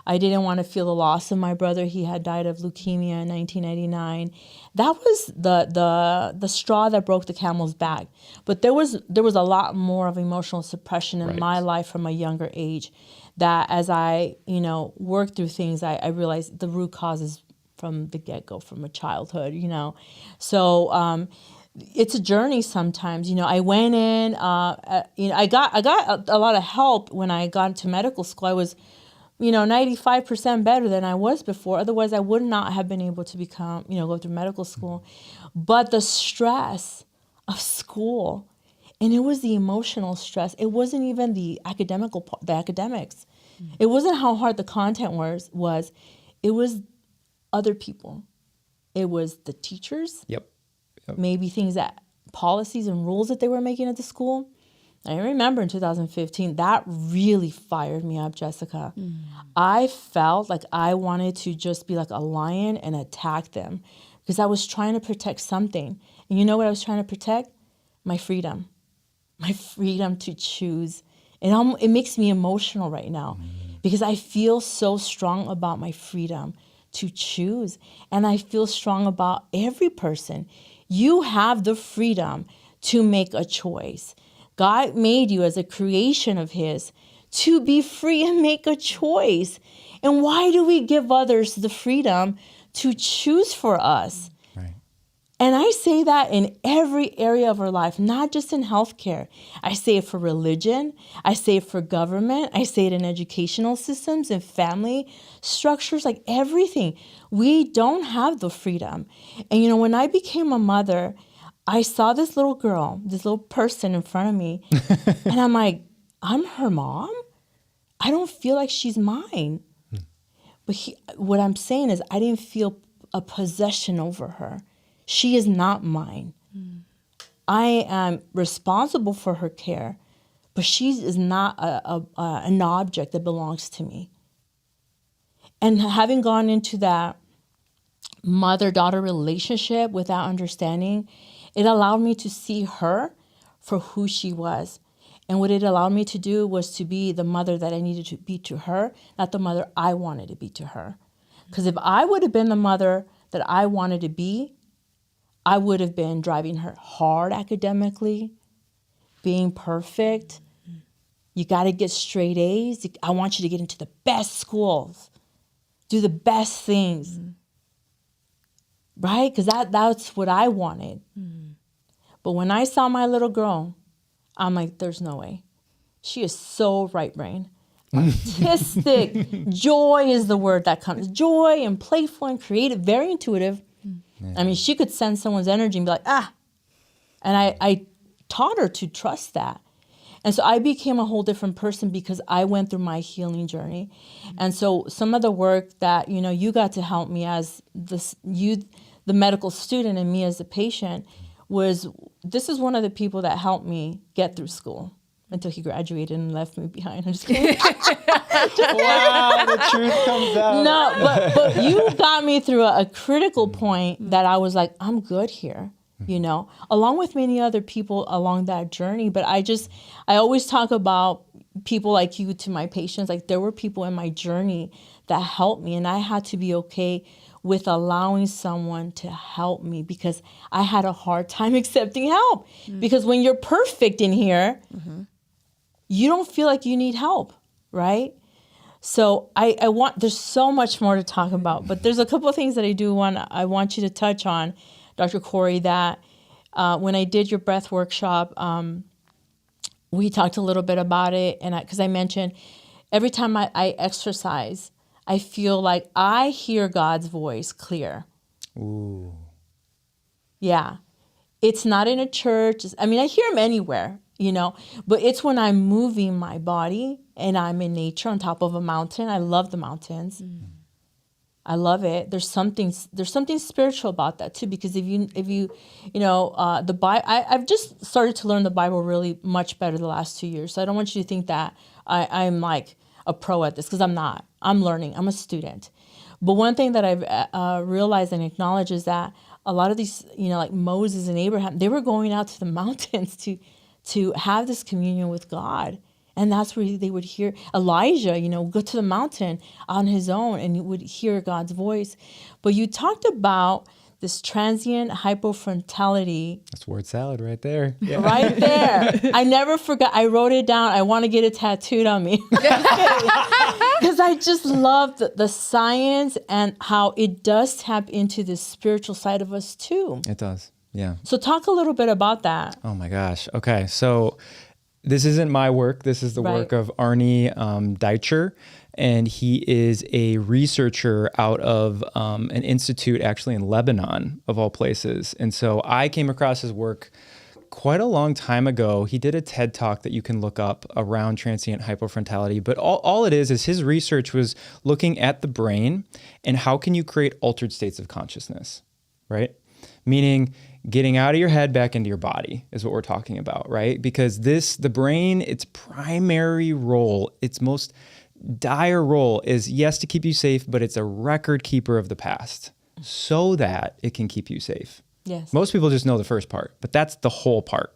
I didn't want to feel the loss of my brother. He had died of leukemia in 1999. That was the straw that broke the camel's back. But there was a lot more of emotional suppression in my life from a younger age that as I, worked through things, I realized the root causes from the get-go, from a childhood, So it's a journey sometimes. I went in, I got a lot of help when I got into medical school. I was, 95% better than I was before. Otherwise, I would not have been able to become, go through medical school. But the stress of school, and it was the emotional stress. It wasn't even the academics. It wasn't how hard the content was. It was other people. It was the teachers. Yep. Maybe things policies and rules that they were making at the school. I remember in 2015, that really fired me up, Jessica. I felt like I wanted to just be like a lion and attack them because I was trying to protect something. And you know what I was trying to protect? My freedom to choose. And it makes me emotional right now because I feel so strong about my freedom to choose. And I feel strong about every person. You have the freedom to make a choice. God made you as a creation of His to be free and make a choice. And why do we give others the freedom to choose for us? Right. And I say that in every area of our life, not just in healthcare. I say it for religion. I say it for government. I say it in educational systems and family structures, like everything. We don't have the freedom. And, when I became a mother, I saw this little girl, this little person in front of me, and I'm like, I'm her mom? I don't feel like she's mine. But what I'm saying is I didn't feel a possession over her. She is not mine. I am responsible for her care, but she is not an object that belongs to me. And having gone into that mother-daughter relationship without understanding, it allowed me to see her for who she was. And what it allowed me to do was to be the mother that I needed to be to her, not the mother I wanted to be to her. Because if I would have been the mother that I wanted to be, I would have been driving her hard academically, being perfect. You got to get straight A's. I want you to get into the best schools, do the best things, right? Because that's what I wanted. But when I saw my little girl, I'm like, there's no way. She is so right brain. Artistic. Joy is the word that comes. Joy and playful and creative, very intuitive. I mean, she could sense someone's energy and be like, ah. And I taught her to trust that. And so I became a whole different person because I went through my healing journey. And so some of the work that, you got to help me as the medical student and me as a patient this is one of the people that helped me get through school until he graduated and left me behind. I'm just kidding. Wow, the truth comes out. No, but you got me through a critical point that I was like, I'm good here, along with many other people along that journey. But I always talk about people like you to my patients. Like, there were people in my journey that helped me, and I had to be okay with allowing someone to help me, because I had a hard time accepting help. Because when you're perfect in here, you don't feel like you need help, right? So there's so much more to talk about, but there's a couple of things that I want you to touch on, Dr. Cory, that when I did your breath workshop, we talked a little bit about it, and because I mentioned every time I exercise, I feel like I hear God's voice clear. Ooh. Yeah. It's not in a church. I hear him anywhere, but it's when I'm moving my body and I'm in nature on top of a mountain. I love the mountains. I love it. There's something spiritual about that too, because if you the Bible, I've just started to learn the Bible really much better the last 2 years. So I don't want you to think that I'm like a pro at this, because I'm not. I'm learning. I'm a student. But one thing that I've realized and acknowledged is that a lot of these, like Moses and Abraham, they were going out to the mountains to have this communion with God. And that's where they would hear Elijah, go to the mountain on his own, and you would hear God's voice. But you talked about this transient hypofrontality. That's word salad right there. Yeah. Right there. I never forgot. I wrote it down. I want to get it tattooed on me. Because I just love the science and how it does tap into the spiritual side of us too. It does. Yeah. So talk a little bit about that. Oh my gosh. Okay. So this isn't my work. This is the work of Arnie Deitcher. And he is a researcher out of an institute actually in Lebanon, of all places. And so I came across his work quite a long time ago. He did a TED Talk that you can look up around transient hypofrontality. But all it is his research was looking at the brain and how can you create altered states of consciousness, right? Meaning getting out of your head back into your body is what we're talking about, right? Because the brain, its primary role, its most dire role is, yes, to keep you safe, but it's a record keeper of the past so that it can keep you safe. Yes. Most people just know the first part, but that's the whole part.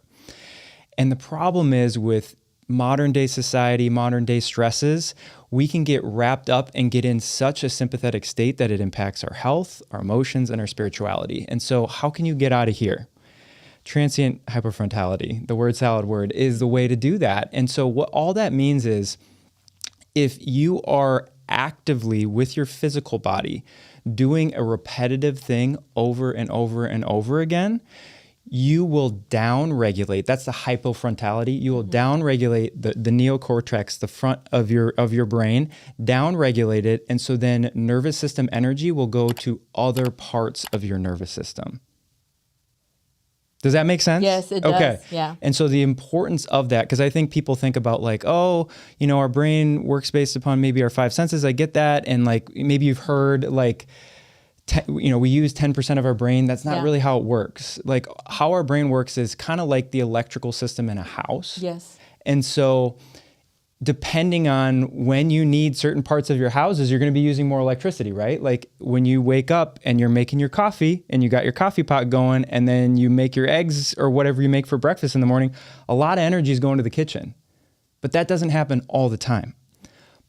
And the problem is with modern day society, modern day stresses, we can get wrapped up and get in such a sympathetic state that it impacts our health, our emotions, and our spirituality. And so how can you get out of here? Transient hypofrontality, the word salad word, is the way to do that. And so what all that means is, if you are actively with your physical body doing a repetitive thing over and over and over again, you will down-regulate. That's the hypofrontality. You will down-regulate the neocortex, the front of your brain, down-regulate it, and so then nervous system energy will go to other parts of your nervous system. Does that make sense? Yes, it does. Okay. Yeah. And so the importance of that, because I think people think about like, oh, our brain works based upon maybe our five senses. I get that. And like, maybe you've heard like, we use 10% of our brain. That's not really how it works. Like how our brain works is kind of like the electrical system in a house. Yes. And so depending on when you need certain parts of your houses, you're going to be using more electricity, right? Like when you wake up and you're making your coffee and you got your coffee pot going and then you make your eggs or whatever you make for breakfast in the morning, a lot of energy is going to the kitchen. But that doesn't happen all the time.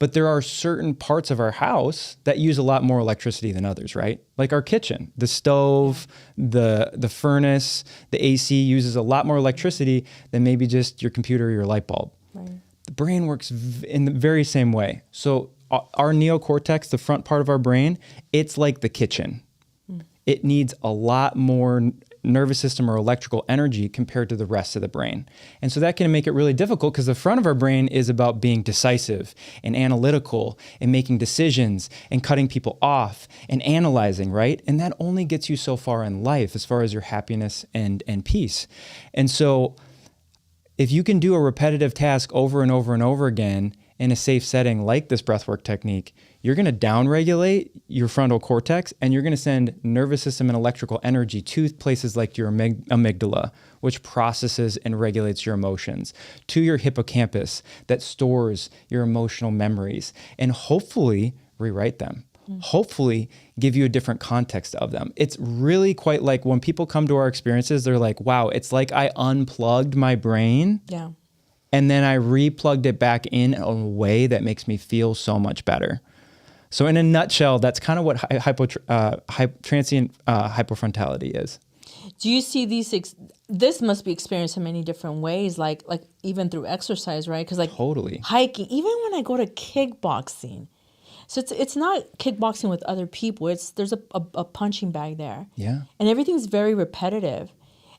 But there are certain parts of our house that use a lot more electricity than others, right? Like our kitchen, the stove, the furnace, the AC uses a lot more electricity than maybe just your computer or your light bulb. Right. The brain works in the very same way. So our neocortex, the front part of our brain, it's like the kitchen. It needs a lot more nervous system or electrical energy compared to the rest of the brain. And so that can make it really difficult because the front of our brain is about being decisive and analytical and making decisions and cutting people off and analyzing, right? And that only gets you so far in life as far as your happiness and peace. And so if you can do a repetitive task over and over and over again in a safe setting like this breathwork technique, you're going to downregulate your frontal cortex, and you're going to send nervous system and electrical energy to places like your amygdala, which processes and regulates your emotions, to your hippocampus that stores your emotional memories, and hopefully rewrite them. Hopefully give you a different context of them. It's really quite like when people come to our experiences, they're like, wow, it's like I unplugged my brain. Yeah. And then I replugged it back in a way that makes me feel so much better. So in a nutshell, that's kind of what transient hypofrontality is. Do you see this must be experienced in many different ways, like even through exercise, right? Because like Totally. hiking, even when I go to kickboxing, so it's not kickboxing with other people. There's a punching bag there. Yeah. And everything's very repetitive.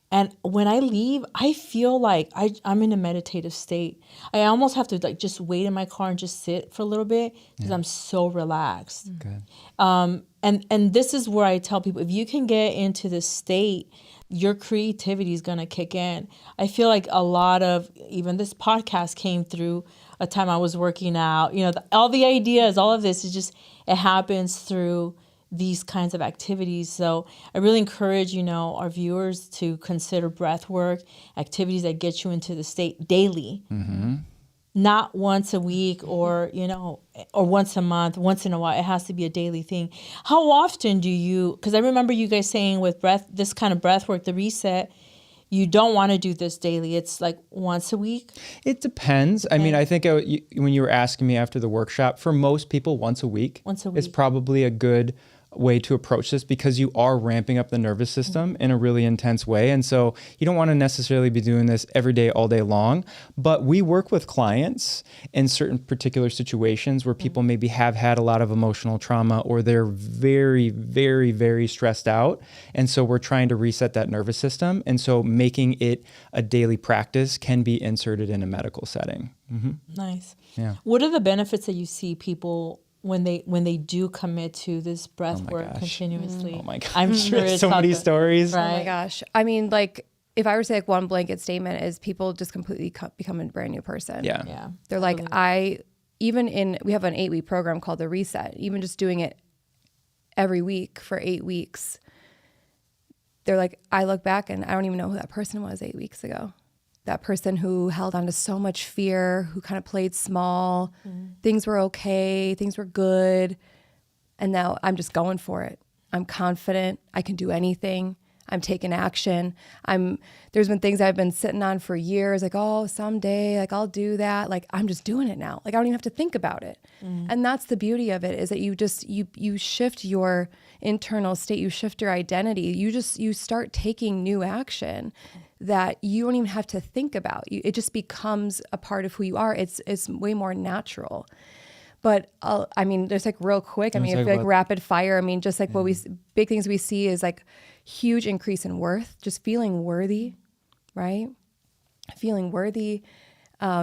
And when I leave, I feel like I'm in a meditative state. I almost have to like just wait in my car and just sit for a little bit because I'm so relaxed. Good. And this is where I tell people, if you can get into this state, your creativity is going to kick in. I feel like a lot of, even this podcast came through a time I was working out, all the ideas, all of this is just, it happens through these kinds of activities. So I really encourage, our viewers to consider breath work, activities that get you into the state daily. Mm-hmm. Not once a week or once a month, once in a while. It has to be a daily thing. How often do you, because I remember you guys saying with this kind of breath work, the reset, you don't want to do this daily. It's like once a week? It depends. I mean, I think when you were asking me after the workshop, for most people, once a week is probably a good way to approach this because you are ramping up the nervous system in a really intense way. And so you don't want to necessarily be doing this every day, all day long. But we work with clients in certain particular situations where people maybe have had a lot of emotional trauma or they're very, very, very stressed out. And so we're trying to reset that nervous system. And so making it a daily practice can be inserted in a medical setting. Mm-hmm. Nice. Yeah. What are the benefits that you see people when they do commit to this breath work continuously? Oh my gosh. I'm sure it's so many stories. Right. Oh my gosh. I mean, like, if I were to say like one blanket statement is people just completely become a brand new person. Yeah. Yeah. They're like, we have an 8-week program called the Reset, even just doing it every week for 8 weeks. They're like, I look back and I don't even know who that person was 8 weeks ago. That person who held on to so much fear, who kind of played small, things were okay, things were good. And now I'm just going for it. I'm confident. I can do anything. I'm taking action. There's been things I've been sitting on for years, like, oh, someday, like I'll do that. Like I'm just doing it now. Like I don't even have to think about it. And that's the beauty of it, is that you shift your internal state, you shift your identity. You start taking new action that you don't even have to think about. It just becomes a part of who you are. It's way more natural. But I mean, there's like real quick. I mean, I feel like rapid fire. I mean, just like big things we see is like huge increase in worth, just feeling worthy, right? Feeling worthy,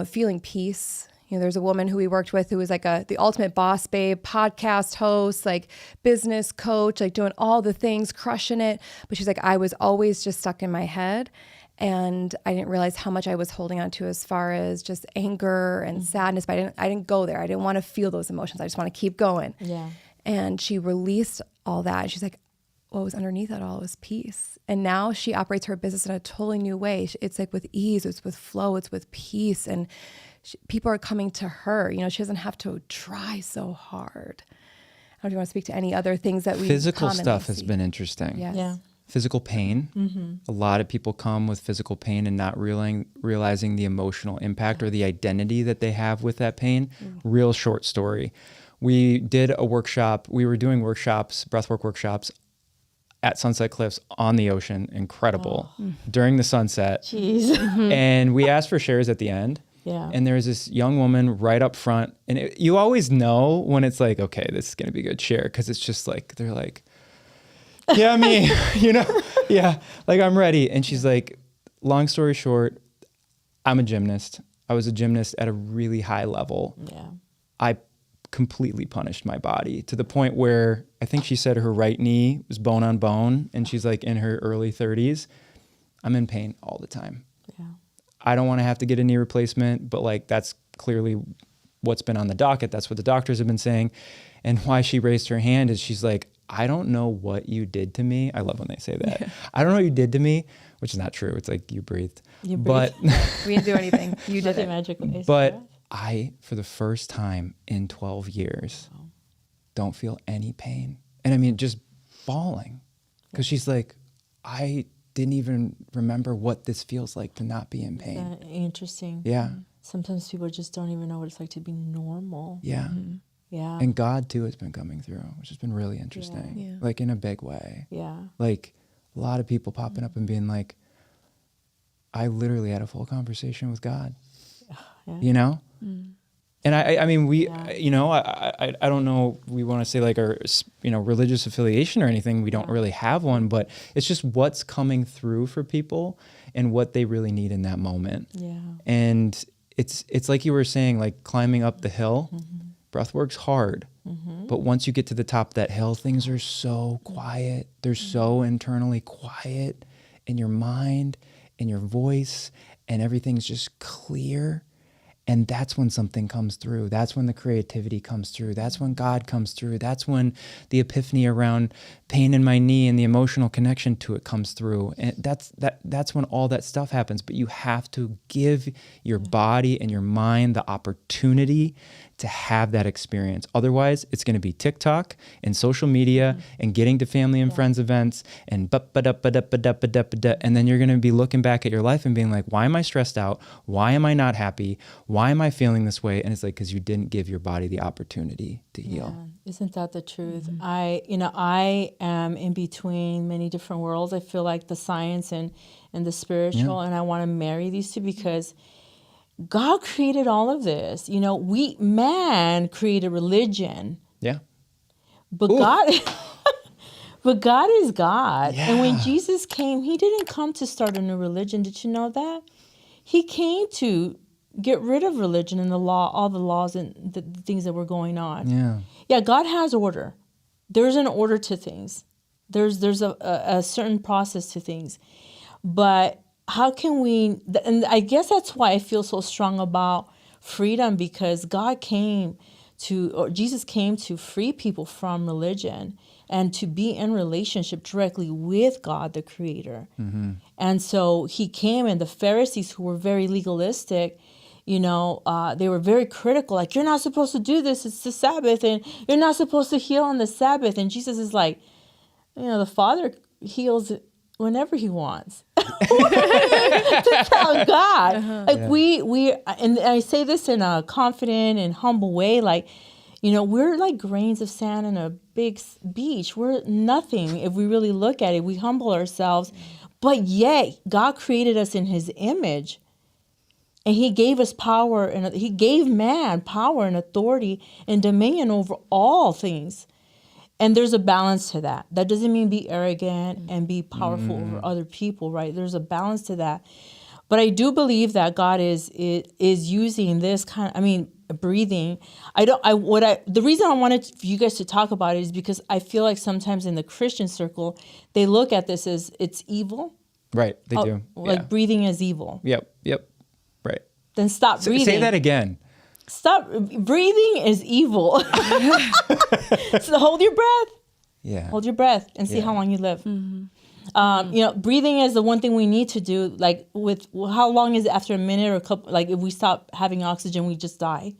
feeling peace. There's a woman who we worked with who was like the ultimate boss babe, podcast host, like business coach, like doing all the things, crushing it. But she's like, I was always just stuck in my head. And I didn't realize how much I was holding on to as far as just anger and sadness. But I didn't go there. I didn't want to feel those emotions. I just want to keep going. Yeah. And she released all that. She's like, what was underneath it all was peace. And now she operates her business in a totally new way. It's like with ease, it's with flow, it's with peace. And people are coming to her. She doesn't have to try so hard. I don't know if you want to speak to any other things that we Physical stuff see. has been interesting. Yes. Yeah. Physical pain. A lot of people come with physical pain and not realizing the emotional impact or the identity that they have with that pain. Real short story. We did a workshop. We were doing workshops, breathwork workshops at Sunset Cliffs on the ocean. Incredible. During the sunset. Jeez. And we asked for shares at the end. Yeah. And there was this young woman right up front. And you always know when it's like, okay, this is going to be a good share. Because it's just like, they're like, yeah, me, yeah, like I'm ready. And she's like, long story short, I'm a gymnast. I was a gymnast at a really high level. Yeah. I completely punished my body to the point where I think she said her right knee was bone on bone, and she's like in her early 30s. I'm in pain all the time. Yeah. I don't want to have to get a knee replacement, but like that's clearly what's been on the docket. That's what the doctors have been saying. And why she raised her hand is she's like, I don't know what you did to me. I love when they say that. I don't know what you did to me, which is not true. It's like you breathed. You But We didn't do anything. You did it. Magically. but I, for the first time in 12 years, don't feel any pain. And I mean, just bawling. Because she's like, I didn't even remember what this feels like to not be in pain. Interesting. Yeah. Sometimes people just don't even know what it's like to be normal. Yeah. Yeah. And God too has been coming through, which has been really interesting. Yeah. Like in a big way. Yeah. Like a lot of people popping up and being like, I literally had a full conversation with God. Yeah. You know? And I mean, we, Yeah. you know, I don't know, we want to say like our, you know, religious affiliation or anything. We don't really have one, but it's just what's coming through for people and what they really need in that moment. Yeah. And it's like you were saying, like climbing up the hill, breathwork's hard. But once you get to the top of that hill, things are so quiet. They're so internally quiet in your mind, in your voice, and everything's just clear. And that's when something comes through. That's when the creativity comes through. That's when God comes through. That's when the epiphany around pain in my knee and the emotional connection to it comes through. And that's when all that stuff happens. But you have to give your body and your mind the opportunity to have that experience. Otherwise, it's going to be TikTok and social media and getting to family and friends events and and then you're going to be looking back at your life and being like, why am I stressed out? Why am I not happy? Why am I feeling this way? And it's like, because you didn't give your body the opportunity to heal. Yeah. Isn't that the truth? I am in between many different worlds. I feel like the science and the spiritual, and I want to marry these two because God created all of this. You know, man created religion, Yeah. but God is God. Yeah. And when Jesus came, he didn't come to start a new religion. Did you know that? He came to get rid of religion and the law, all the laws and the things that were going on. Yeah. Yeah, God has order. There's an order to things. There's a certain process to things. But how can we, and I guess that's why I feel so strong about freedom, because Jesus came to free people from religion and to be in relationship directly with God, the Creator. And so he came, and the Pharisees, who were very legalistic, you know, they were very critical, like, you're not supposed to do this, it's the Sabbath, and you're not supposed to heal on the Sabbath. And Jesus is like, you know, the Father heals whenever he wants. To tell God. Like we and I say this in a confident and humble way, like, you know, we're like grains of sand in a big beach. We're nothing if we really look at it. We humble ourselves, but yet God created us in his image. And he gave us power, and he gave man power and authority and dominion over all things. And there's a balance to that. That doesn't mean be arrogant and be powerful over other people, right? There's a balance to that. But I do believe that God is using this kind of, breathing. The reason I wanted you guys to talk about it is because I feel like sometimes in the Christian circle, they look at this as it's evil. Right. They do. Like breathing is evil. Yep. Right. Then stop breathing. Say that again. Stop. Breathing is evil. So hold your breath. Yeah. Hold your breath and see how long you live. You know, breathing is the one thing we need to do. Like, with how long is it after a minute or a couple? Like, if we stop having oxygen, we just die.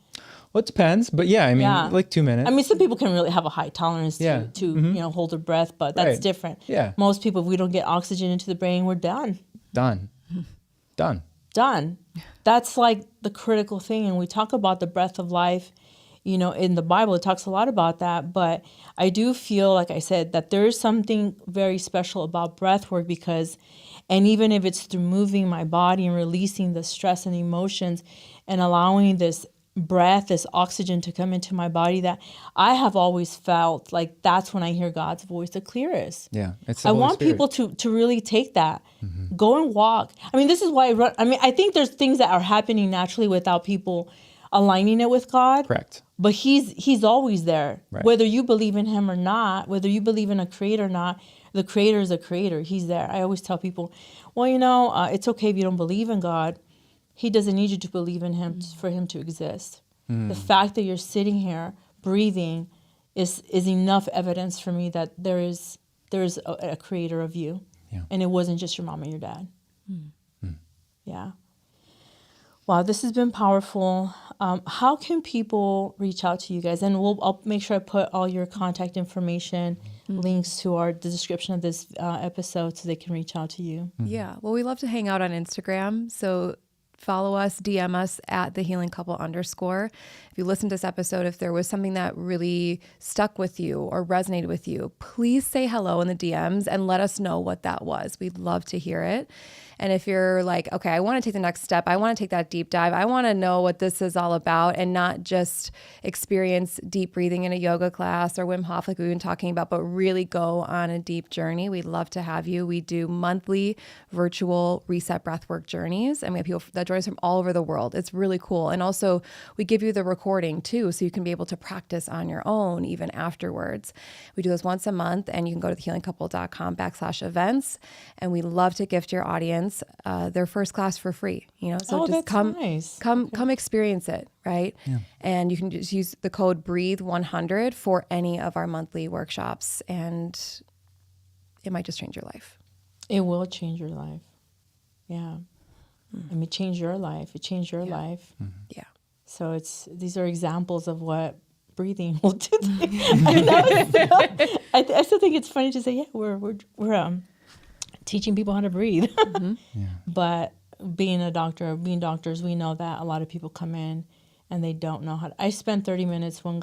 Well, it depends, but yeah, I mean, like 2 minutes. I mean, some people can really have a high tolerance to you know, hold their breath, but that's different. Yeah. Most people, if we don't get oxygen into the brain, we're done. Done. That's like the critical thing. And we talk about the breath of life, you know, in the Bible, it talks a lot about that. But I do feel, like I said, that there is something very special about breath work and even if it's through moving my body and releasing the stress and emotions and allowing this breath, this oxygen to come into my body, that I have always felt like that's when I hear God's voice the clearest. Yeah. It's the I Holy want Spirit. people to really take that. Go and walk. I mean, this is why I run. I mean, I think there's things that are happening naturally without people aligning it with God. Correct. But he's always there. Right. Whether you believe in him or not, whether you believe in a creator or not, the creator is a creator. He's there. I always tell people, well, you know, it's okay if you don't believe in God. He doesn't need you to believe in him for him to exist. The fact that you're sitting here breathing, is enough evidence for me that there is a creator of you. Yeah. And it wasn't just your mom and your dad. Yeah. Wow, this has been powerful. How can people reach out to you guys? And I'll make sure I put all your contact information, links to the description of this episode so they can reach out to you. Yeah. Well, we love to hang out on Instagram. So follow us, DM us at @thehealingcouple_. If you listen to this episode, if there was something that really stuck with you or resonated with you, please say hello in the DMs and let us know what that was. We'd love to hear it. And if you're like, okay, I want to take the next step, I want to take that deep dive, I want to know what this is all about and not just experience deep breathing in a yoga class or Wim Hof like we've been talking about, but really go on a deep journey, we'd love to have you. We do monthly virtual Reset Breathwork journeys, and we have people that join us from all over the world. It's really cool. And also we give you the recording too, so you can be able to practice on your own even afterwards. We do those once a month, and you can go to thehealingcouple.com/events, and we love to gift your audience their first class for free, so just come experience it, right? Yeah. And you can just use the code BREATHE100 for any of our monthly workshops, and it might just change your life. It will change your life. Yeah. I mean, change your life. It changed your life. Yeah. So these are examples of what breathing will do. I still think it's funny to say, yeah, we're teaching people how to breathe. But being doctors, we know that a lot of people come in and they don't know how to. I spent 30 minutes one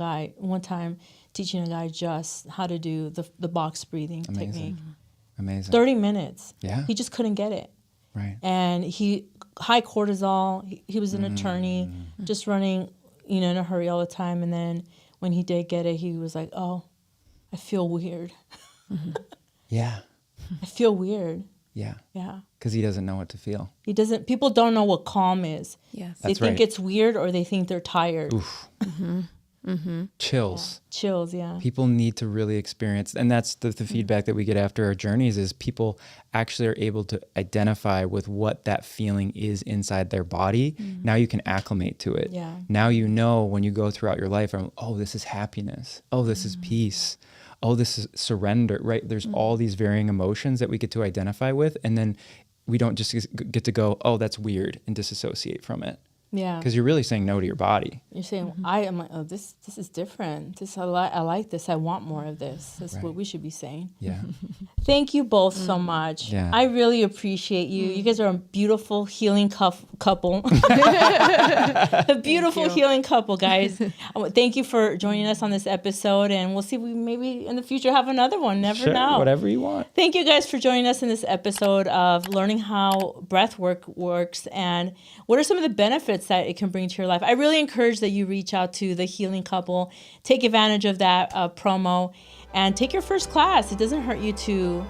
time teaching a guy just how to do the box breathing technique. Amazing. 30 minutes. Yeah. He just couldn't get it. Right. And high cortisol, he was an attorney, just running, in a hurry all the time. And then when he did get it, he was like, oh, I feel weird. Yeah. I feel weird. Yeah. Yeah. Because he doesn't know what to feel. People don't know what calm is. Yes. They think it's weird, or they think they're tired. Oof. Chills. Yeah. Chills, yeah. People need to really experience, and that's the feedback that we get after our journeys, is people actually are able to identify with what that feeling is inside their body. Now you can acclimate to it. Yeah. Now when you go throughout your life, oh, this is happiness. Oh, this is peace. Oh, this is surrender, right? There's all these varying emotions that we get to identify with, and then we don't just get to go, oh, that's weird, and disassociate from it. Yeah. Because you're really saying no to your body. You're saying, I am like, oh, this is different. I like this. I want more of this. That's what we should be saying. Yeah. Thank you both so much. Yeah. I really appreciate you. You guys are a beautiful healing couple. A beautiful healing couple, guys. Thank you for joining us on this episode, and we'll see if we maybe in the future have another one. Never know. Whatever you want. Thank you guys for joining us in this episode of learning how breath work works and what are some of the benefits that it can bring to your life. I really encourage that you reach out to the Healing Couple, take advantage of that promo, and take your first class. It doesn't hurt you to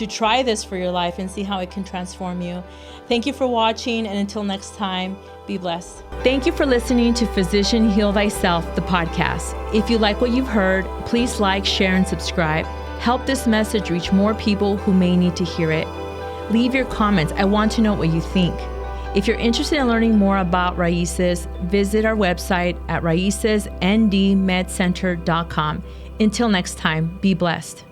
try this for your life and see how it can transform you. Thank you for watching, and until next time, be blessed. Thank you for listening to Physician Heal Thyself, the podcast. If you like what you've heard, please like, share, and subscribe. Help this message reach more people who may need to hear it. Leave your comments. I want to know what you think. If you're interested in learning more about Raices, visit our website at raicesndmedcenter.com. Until next time, be blessed.